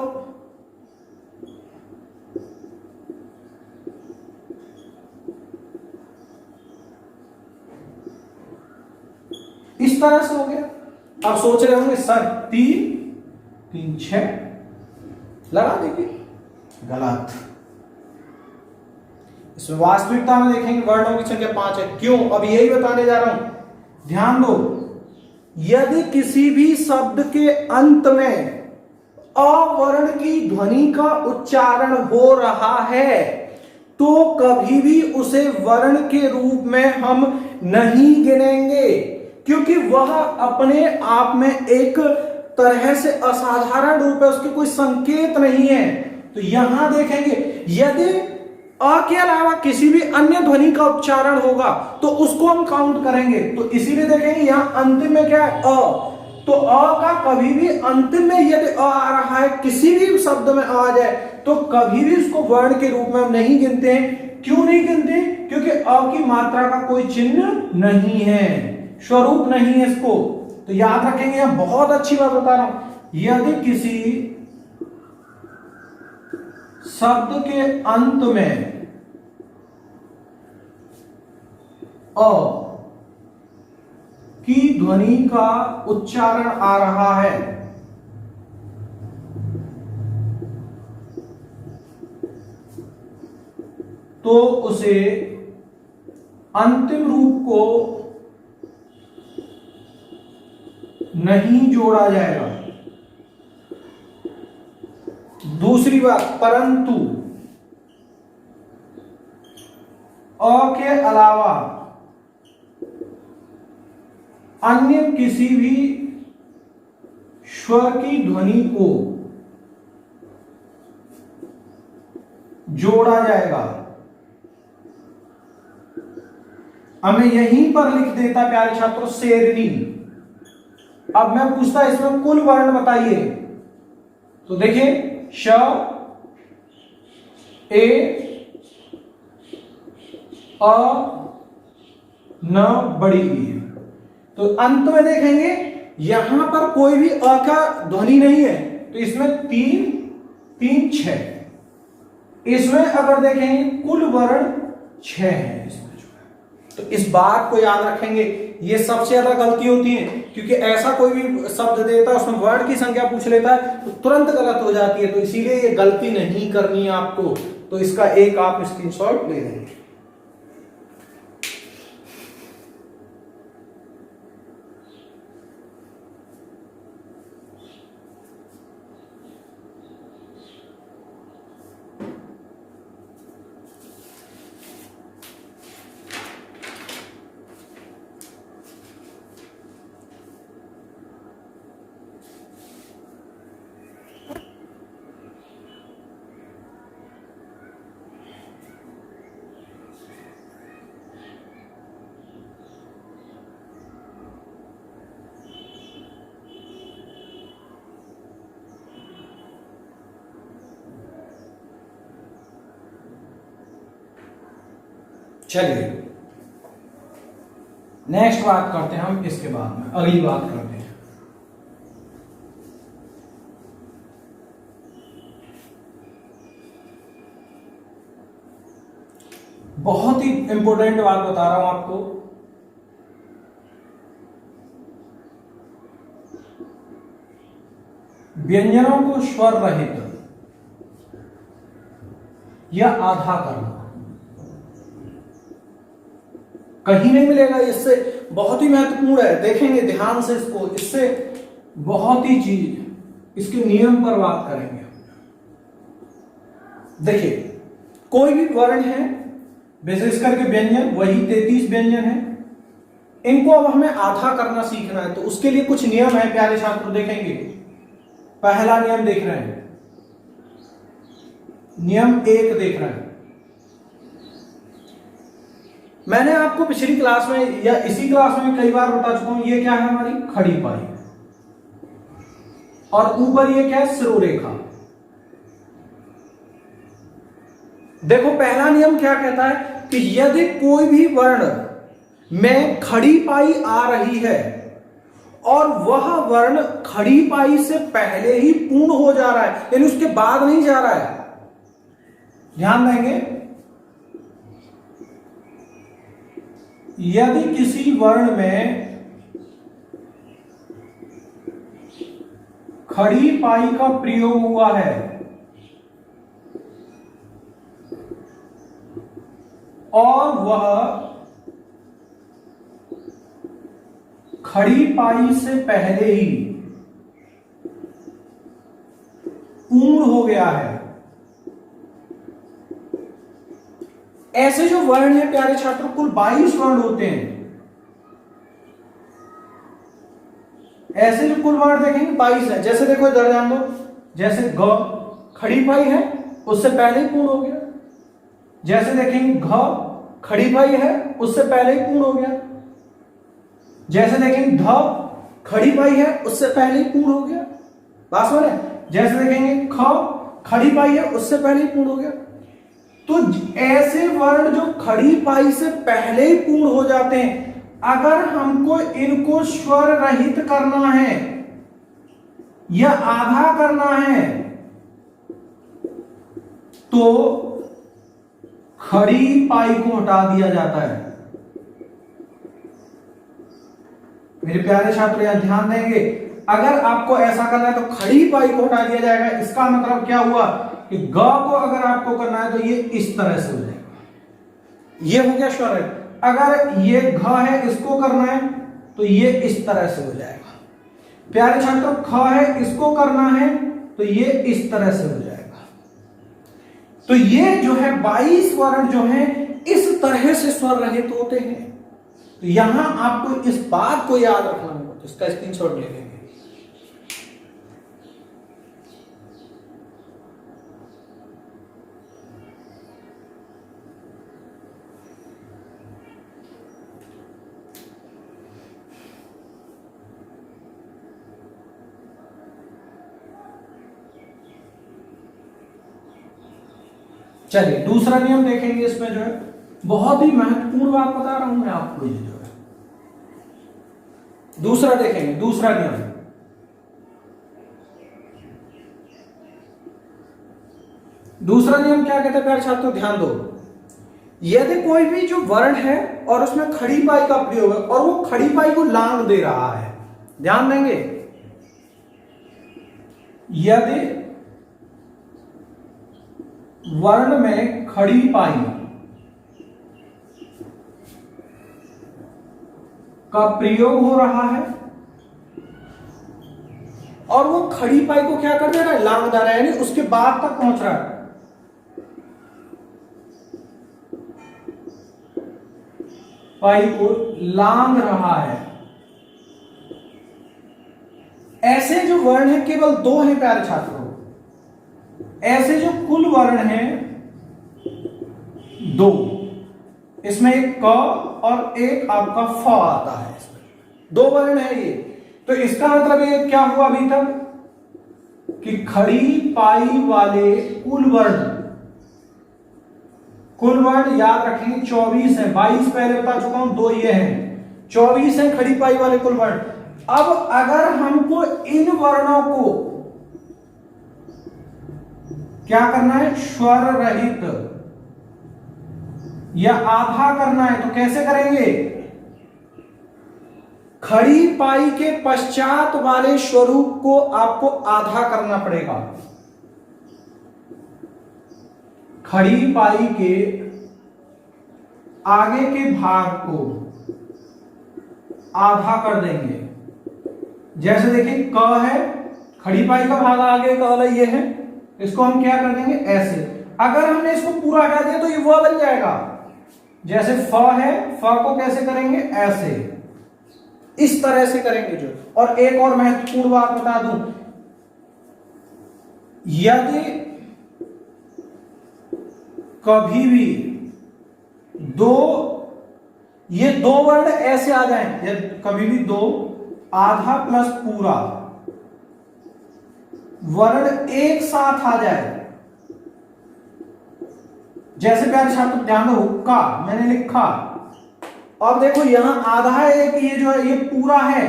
इस तरह से हो गया। अब सोच रहे होंगे सर 3, 3, 6 लगा देंगे, गलत। इसमें वास्तविकता में देखेंगे वर्णों की संख्या 5 है। क्यों? अब यही बताने जा रहा हूं, ध्यान दो। यदि किसी भी शब्द के अंत में अवर्ण की ध्वनि का उच्चारण हो रहा है तो कभी भी उसे वर्ण के रूप में हम नहीं गिनेंगे, क्योंकि वह अपने आप में एक तरह से असाधारण रूप है, उसके कोई संकेत नहीं है। तो यहां देखेंगे यदि अ के अलावा किसी भी अन्य ध्वनि का उच्चारण होगा तो उसको हम काउंट करेंगे। तो इसीलिए देखेंगे यहां अंतिम में क्या है, अ। तो अ का कभी भी अंतिम में यदि अ आ रहा है, किसी भी शब्द में आ जाए, तो कभी भी उसको वर्ण के रूप में हम नहीं गिनते हैं। क्यों नहीं गिनते? क्योंकि अ की मात्रा का कोई चिन्ह नहीं है, स्वरूप नहीं है इसको। तो याद रखेंगे, यहां बहुत अच्छी बात बता रहा हूं, यदि किसी शब्द के अंत में अ की ध्वनि का उच्चारण आ रहा है तो उसे अंतिम रूप को नहीं जोड़ा जाएगा। दूसरी बात, परंतु अ के अलावा अन्य किसी भी स्वर की ध्वनि को जोड़ा जाएगा। हमें यहीं पर लिख देता प्यारे छात्रों शेरनी। अब मैं पूछता इसमें कुल वर्ण बताइए, तो देखिए श, ए, अ, न, बड़ी ई। तो अंत में देखेंगे यहां पर कोई भी अ का ध्वनि नहीं है, तो इसमें 3 3 6। इसमें अगर देखेंगे कुल वर्ण 6 है इसमें जो है। तो इस बात को याद रखेंगे, ये सबसे ज्यादा गलती होती है, क्योंकि ऐसा कोई भी शब्द देता है उसमें वर्ण की संख्या पूछ लेता है तो तुरंत गलत हो जाती है। तो इसीलिए ये गलती नहीं करनी है आपको। तो इसका एक आप स्क्रीनशॉट ले लेंगे। चलिए नेक्स्ट बात करते हैं हम, इसके बाद में अगली बात करते हैं। बहुत ही इंपॉर्टेंट बात बता रहा हूं आपको। व्यंजनों को स्वर रहित या आधा करना कहीं नहीं मिलेगा। इससे बहुत ही महत्वपूर्ण है, देखेंगे ध्यान से इसको, इससे बहुत ही चीज, इसके नियम पर बात करेंगे। देखिए कोई भी वर्ण है, विशेष करके व्यंजन, वही 33 व्यंजन है, इनको अब हमें आधा करना सीखना है। तो उसके लिए कुछ नियम है प्यारे छात्र, देखेंगे। पहला नियम देख रहे हैं, नियम 1 देख रहे हैं। मैंने आपको पिछली क्लास में या इसी क्लास में कई बार बता चुका हूं, ये क्या है हमारी खड़ी पाई, और ऊपर ये क्या है सिरोरेखा। देखो पहला नियम क्या कहता है कि यदि कोई भी वर्ण में खड़ी पाई आ रही है और वह वर्ण खड़ी पाई से पहले ही पूर्ण हो जा रहा है, यानी उसके बाद नहीं जा रहा है, ध्यान देंगे, यदि किसी वर्ण में खड़ी पाई का प्रयोग हुआ है और वह खड़ी पाई से पहले ही पूर्ण हो गया है, ऐसे जो वर्ण है प्यारे छात्रों, कुल 22 वर्ण होते हैं। ऐसे जो कुल वर्ण देखेंगे 22 है। जैसे देखो इधर ध्यान दो, जैसे ग खड़ी पाई है उससे पहले ही पूर्ण हो गया। जैसे देखेंगे घ खड़ी पाई है उससे पहले ही पूर्ण हो गया। जैसे देखेंगे ध खड़ी पाई है उससे पहले ही पूर्ण हो गया। बात समझ रहे? जैसे देखेंगे ख खड़ी पाई है उससे पहले ही पूर्ण हो गया। तो ऐसे वर्ण जो खड़ी पाई से पहले ही पूर्ण हो जाते हैं, अगर हमको इनको स्वर रहित करना है या आधा करना है तो खड़ी पाई को हटा दिया जाता है। मेरे प्यारे छात्र यहां ध्यान देंगे, अगर आपको ऐसा करना है तो खड़ी पाई को हटा दिया जाएगा। इसका मतलब क्या हुआ कि ग को अगर आपको करना है तो ये इस तरह से हो जाएगा, ये हो गया स्वर। अगर ये घ है इसको करना है तो ये इस तरह से हो जाएगा। प्यारे छात्रों ख है इसको करना है तो ये इस तरह से हो जाएगा। तो ये जो है 22 वर्ण जो है इस तरह से स्वर रहित होते हैं। तो यहां आपको इस बात को याद रखना होगा, तो इसका स्क्रीनशॉट ले लेंगे। चलिए दूसरा नियम देखेंगे। इसमें जो है बहुत ही महत्वपूर्ण बात बता रहा हूं मैं आपको, ये जो है दूसरा देखेंगे। दूसरा नियम, दूसरा नियम क्या कहते हैं प्यारे छात्रों, ध्यान दो। यदि कोई भी जो वर्ण है और उसमें खड़ी पाई का प्रयोग है और वो खड़ी पाई को लांग दे रहा है, ध्यान देंगे, यदि वर्ण में खड़ी पाई का प्रयोग हो रहा है और वो खड़ी पाई को क्या कर दे रहा है, लांग दे रहा है, यानी उसके बाद तक पहुंच रहा है, पाई को लांग रहा है, ऐसे जो वर्ण है केवल दो हैं प्यारे छात्रों। ऐसे जो कुल वर्ण हैं दो, इसमें एक क और एक आपका फ आता है, इसमें दो वर्ण है ये। तो इसका मतलब ये क्या हुआ अभी तक कि खड़ी पाई वाले कुल वर्ण, कुल वर्ण याद रखेंगे 24 है, 22 पहले बता चुका हूं, दो ये हैं, 24 है खड़ी पाई वाले कुल वर्ण। अब अगर हमको इन वर्णों को क्या करना है, स्वर रहित या आधा करना है, तो कैसे करेंगे, खड़ी पाई के पश्चात वाले स्वरूप को आपको आधा करना पड़ेगा। खड़ी पाई के आगे के भाग को आधा कर देंगे। जैसे देखिए क है, खड़ी पाई का भाग आगे का वाला ये है, इसको हम क्या कर देंगे ऐसे। अगर हमने इसको पूरा हटा दिया तो ये वह बन जाएगा। जैसे फ है, फ को कैसे करेंगे, ऐसे, इस तरह से करेंगे जो। और एक और महत्वपूर्ण बात बता दूं, यदि कभी भी ये दो वर्ण ऐसे आ जाएं, यदि कभी भी दो आधा प्लस पूरा वर्ण एक साथ आ जाए, जैसे प्यारे छात्र ध्यान दो, हुक्का मैंने लिखा, अब देखो यहां आधा है एक, ये जो है ये पूरा है,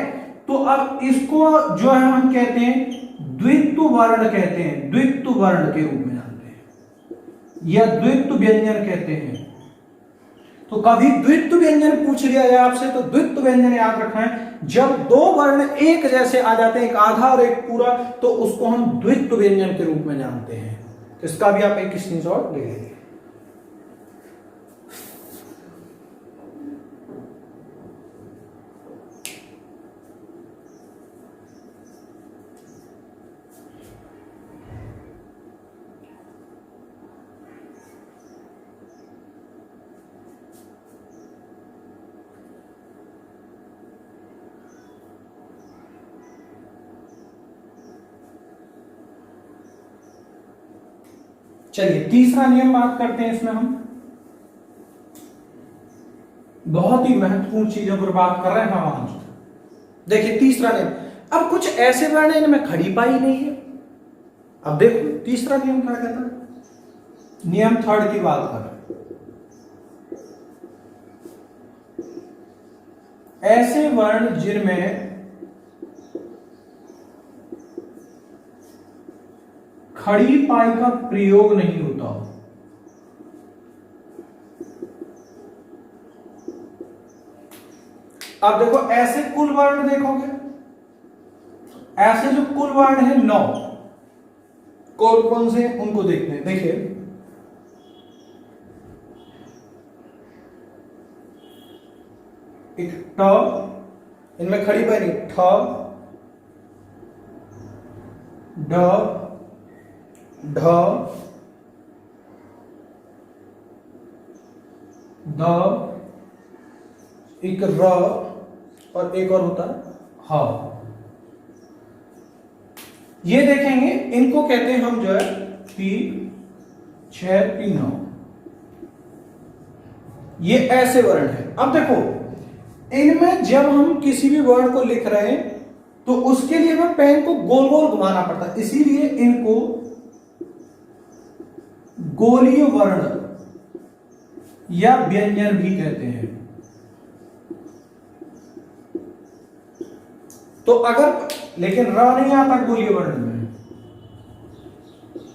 तो अब इसको जो है हम कहते हैं द्वित्व वर्ण कहते हैं, द्वित्व वर्ण के रूप में जानते हैं या द्वित्व व्यंजन कहते हैं। तो कभी द्वित्व व्यंजन पूछ लिया जाए आपसे तो द्वित्व व्यंजन याद रखना है, जब दो वर्ण एक जैसे आ जाते हैं, एक आधा और एक पूरा, तो उसको हम द्वित्व व्यंजन के रूप में जानते हैं। तो इसका भी आप एक स्क्रीनशॉट ले लीजिए। चलिए तीसरा नियम बात करते हैं। इसमें हम बहुत ही महत्वपूर्ण चीजों पर बात कर रहे हैं हम आज। देखिए तीसरा नियम, अब कुछ ऐसे वर्ण हैं इनमें खड़ी पाई नहीं है। अब देखो तीसरा नियम क्या कहता है, नियम थर्ड की बात कर रहे हैं। ऐसे वर्ण जिनमें खड़ी पाई का प्रयोग नहीं होता। अब देखो ऐसे कुल वर्ण देखोगे, ऐसे जो कुल वर्ण है 9, कौन कौन से उनको देखते हैं। देखिए एक ट, इनमें खड़ी पाई नहीं, ठ, ढ, ढ, द, एक र और एक और होता है ह। ये देखेंगे, इनको कहते हैं हम जो है 3, 6, 3, 9। ये ऐसे वर्ण है। अब देखो इनमें जब हम किसी भी वर्ण को लिख रहे हैं तो उसके लिए हमें पेन को गोल गोल घुमाना पड़ता है, इसीलिए इनको गोलीय वर्ण या व्यंजन भी कहते हैं। तो अगर, लेकिन र नहीं आता गोलीय वर्ण में।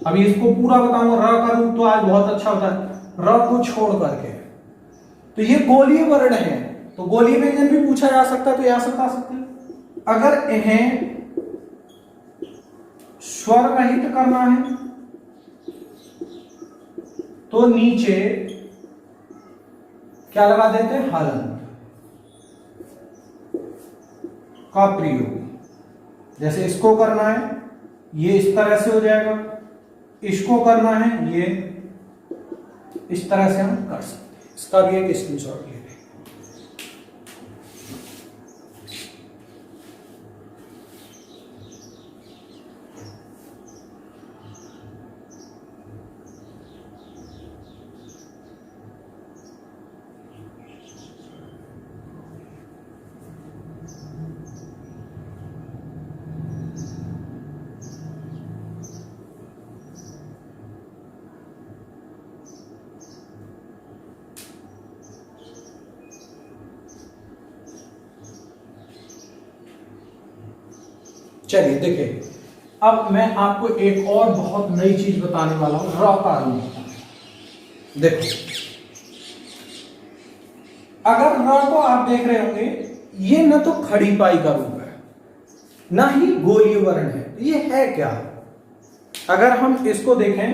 अभी इसको पूरा बताऊंगा, र का रूप तो आज बहुत अच्छा होता है, र को छोड़ करके। तो ये गोलीय वर्ण है, तो गोलीय व्यंजन भी पूछा जा सकता है, तो यहां से बता सकते हैं। अगर इन्हें स्वर रहित करना है तो नीचे क्या लगा देते हैं, हलंत का प्रयोग। जैसे इसको करना है ये इस तरह से हो जाएगा, इसको करना है ये इस तरह से हम कर सकते हैं। इसका भी एक स्क्रीनशॉट ले लें। चलिए देखिए, अब मैं आपको एक और बहुत नई चीज बताने वाला हूं, र का रूप। देखो अगर र को आप देख रहे होंगे, ये न तो खड़ी पाई का रूप है ना ही गोलीय वर्ण है। ये है क्या? अगर हम इसको देखें,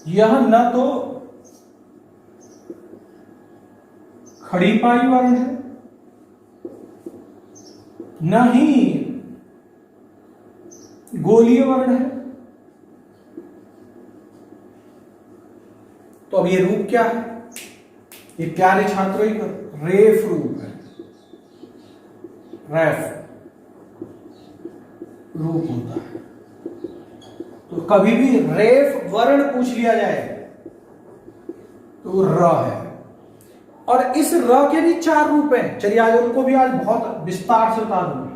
यह न तो खड़ी पाई वर्ण है न ही गोलीय वर्ण है। तो अब ये रूप क्या है? ये प्यारे छात्रों एक रेफ रूप है, रेफ रूप होता है। तो कभी भी रेफ वर्ण पूछ लिया जाए तो र है। और इस र के भी 4 रूप हैं। चलिए आज उनको भी आज बहुत विस्तार से बता दूंगा।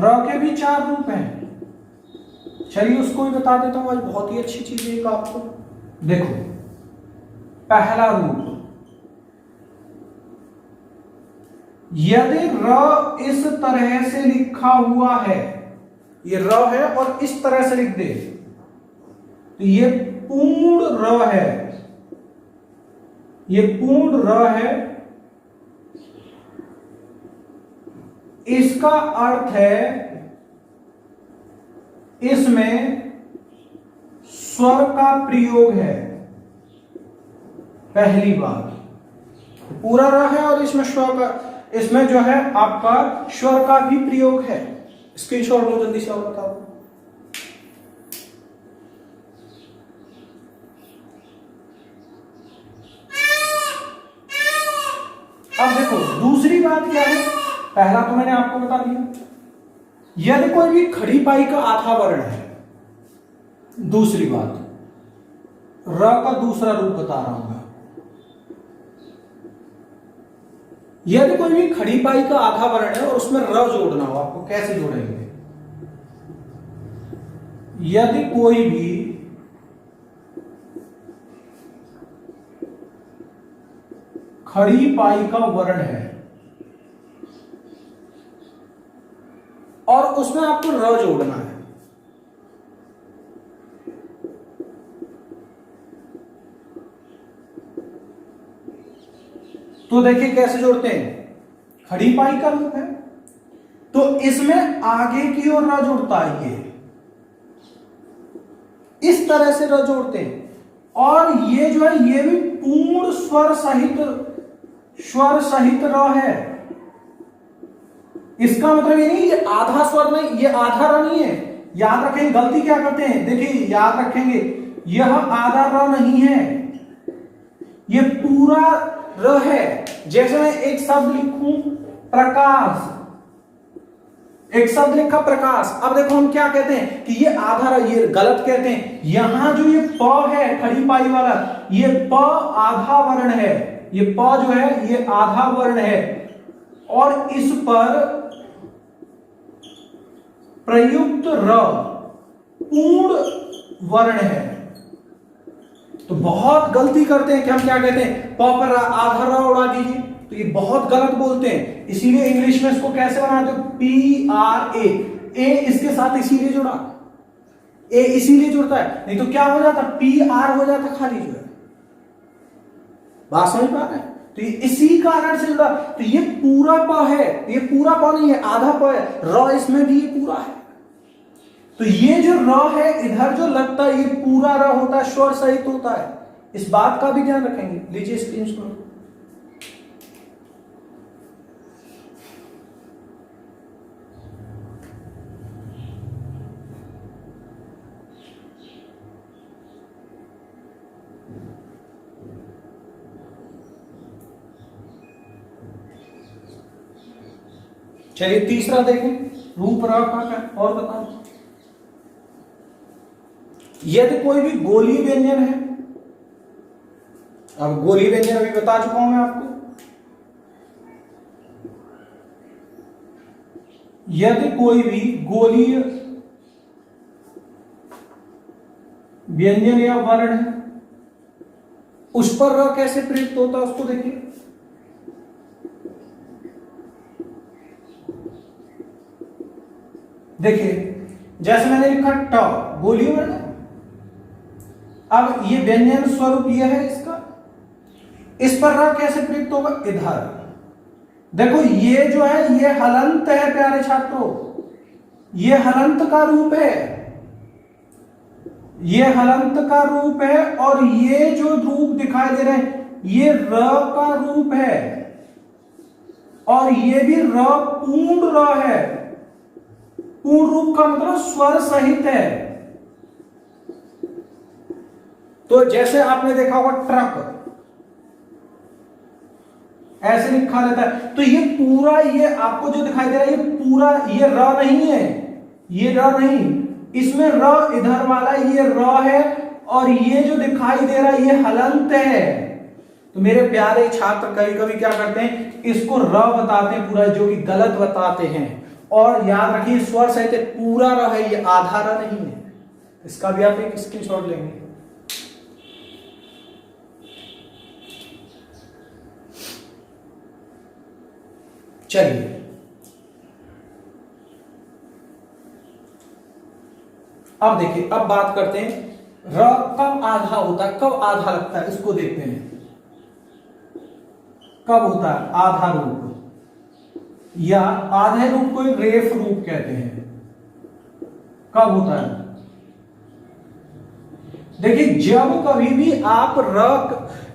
र के भी 4 रूप हैं। चलिए उसको भी बता देता हूं, आज बहुत ही अच्छी चीज है आपको। देखो पहला रूप, यदि र इस तरह से लिखा हुआ है, ये र है और इस तरह से लिख दे तो ये पूर्ण र है, ये पूर्ण र है। इसका अर्थ है इसमें स्वर का प्रयोग है। पहली बात पूरा र है और इसमें स्वर का, इसमें जो है आपका स्वर का भी प्रयोग है। स्क्रीनशॉट लो जल्दी से और बताओ। अब देखो दूसरी बात क्या है, पहला तो मैंने आपको बता दिया, यदि कोई भी खड़ी पाई का आधा वर्ण है, दूसरी बात र का दूसरा रूप बता रहा हूं मैं, यदि कोई भी खड़ी पाई का आधा वर्ण है और उसमें र जोड़ना हो, आपको कैसे जोड़ेंगे? यदि कोई भी खड़ी पाई का वर्ण है और उसमें आपको र जोड़ना है, तो देखिए कैसे जोड़ते हैं। खड़ी पाई का रूप है तो इसमें आगे की ओर र जोड़ता है, ये इस तरह से र जोड़ते हैं। और ये जो है ये भी पूर्ण स्वर सहित र है। इसका मतलब ये नहीं ये आधा स्वर नहीं, ये आधा र नहीं है। याद रखेंगे, गलती क्या करते हैं, देखिए याद रखेंगे, यह आधा र नहीं है, ये पूरा र है। जैसे मैं एक शब्द लिखूं प्रकाश, एक शब्द लिखा प्रकाश, अब देखो हम क्या कहते हैं कि ये आधा र, ये गलत कहते हैं। यहां जो ये प है खड़ी पाई वाला, ये प आधा वर्ण है, ये प जो है ये आधा वर्ण है और इस पर प्रयुक्त र पूर्ण वर्ण है। तो बहुत गलती करते हैं कि हम क्या कहते हैं, प पर आधा र उड़ा दीजिए, तो ये बहुत गलत बोलते हैं। इसीलिए इंग्लिश में इसको कैसे बनाते हो, PRA, ए इसके साथ इसीलिए जुड़ा, ए इसीलिए जुड़ता है, नहीं तो क्या हो जाता, PR हो जाता खाली जो है। बात समझ पा रहे हैं? तो ये इसी कारण से जुड़ा। तो ये पूरा प है, ये पूरा प नहीं है, आधा प है, र इसमें भी ये पूरा है। तो ये जो र है इधर जो लगता है ये पूरा र होता है, स्वर सहित होता है। इस बात का भी ध्यान रखेंगे। लीजिए स्क्रीनशॉट। चलिए तीसरा देखें, रूप र का और बताओ। यदि कोई भी गोलीय व्यंजन है, अब गोलीय व्यंजन अभी बता चुका हूं मैं आपको। यदि कोई भी गोलीय व्यंजन या वर्ण है, उस पर र कैसे प्रयुक्त होता है उसको देखिए। देखिए जैसे मैंने लिखा ट, गोलीय वर्ण है। अब ये व्यंजन स्वरूप ये है इसका, इस पर र कैसे प्रयुक्त होगा, इधर। देखो ये जो है ये हलंत है प्यारे छात्रों, ये हलंत का रूप है, ये हलंत का रूप है। और ये जो रूप दिखाई दे रहे हैं ये र का रूप है और ये भी र पूर्ण र है। पूर्ण रूप का मतलब स्वर सहित है। तो जैसे आपने देखा होगा ट्रक ऐसे लिखा रहता है, तो ये पूरा ये आपको जो दिखाई दे रहा है ये पूरा ये र नहीं है, ये र नहीं, इसमें र इधर वाला ये र है और ये जो दिखाई दे रहा है ये हलंत है। तो मेरे प्यारे छात्र कभी कभी क्या करते हैं, इसको र बताते हैं पूरा, जो कि गलत बताते हैं। और याद रखिए स्वर सहित पूरा र है, ये आधा र नहीं है। इसका भी आप एक स्क्रीनशॉट लेंगे। चलिए अब देखिए, अब बात करते हैं र कब आधा होता है, कब आधा लगता है, इसको देखते हैं। कब होता है आधा रूप, या आधे रूप को रेफ रूप कहते हैं। कब होता है, देखिए जब कभी भी आप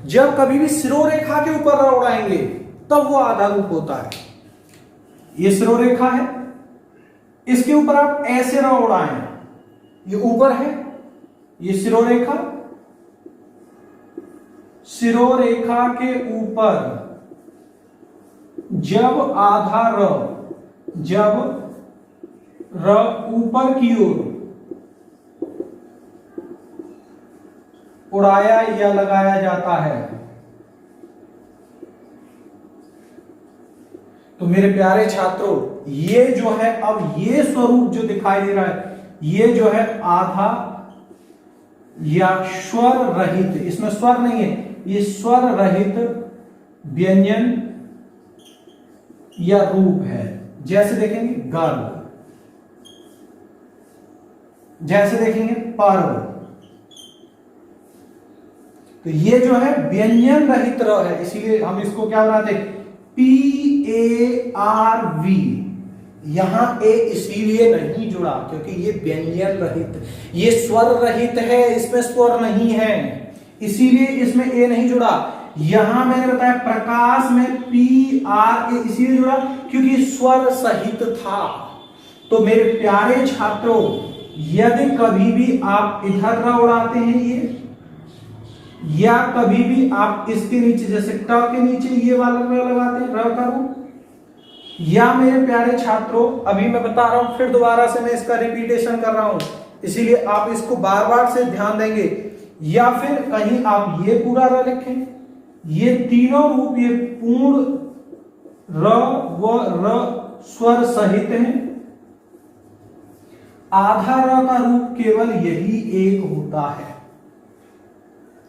जब कभी भी सिरोरेखा के ऊपर र उड़ाएंगे तब वो आधा रूप होता है। ये सिरोरेखा है, इसके ऊपर आप ऐसे र उड़ाएं, ये ऊपर है, ये सिरोरेखा, सिरोरेखा के ऊपर जब आधा र, जब र ऊपर की ओर उड़ाया या लगाया जाता है। तो मेरे प्यारे छात्रों, ये जो है, अब ये स्वरूप जो दिखाई दे रहा है, ये जो है आधा या स्वर रहित, इसमें स्वर नहीं है, ये स्वर रहित व्यंजन या रूप है। जैसे देखेंगे गर्व, जैसे देखेंगे पर्व। तो ये जो है व्यंजन रहित र है, इसीलिए हम इसको क्या बनाते हैं, PARV। यहां ए इसीलिए नहीं जुड़ा क्योंकि ये व्यंजन रहित, ये स्वर रहित है, इसमें स्वर नहीं है, इसीलिए इसमें ए नहीं जुड़ा। यहां मैंने बताया प्रकाश में PRA इसीलिए जुड़ा क्योंकि स्वर सहित था। तो मेरे प्यारे छात्रों, यदि कभी भी आप इधर र उड़ाते हैं ये, या कभी भी आप इसके नीचे जैसे ट के नीचे ये वाला र लगाते हैं, र का रूप, या मेरे प्यारे छात्रों अभी मैं बता रहा हूं, फिर दोबारा से मैं इसका रिपीटेशन कर रहा हूं, इसीलिए आप इसको बार बार से ध्यान देंगे। या फिर कहीं आप ये पूरा र लिखें, ये तीनों रूप ये पूर्ण र व र स्वर सहित हैं। आधा र का रूप केवल यही एक होता है।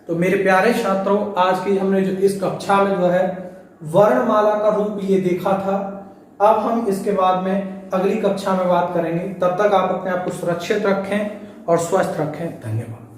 तो मेरे प्यारे छात्रों, आज की हमने जो इस कक्षा में जो है वर्णमाला का रूप ये देखा था। अब हम इसके बाद में अगली कक्षा में बात करेंगे। तब तक आप अपने आप को सुरक्षित रखें और स्वस्थ रखें। धन्यवाद।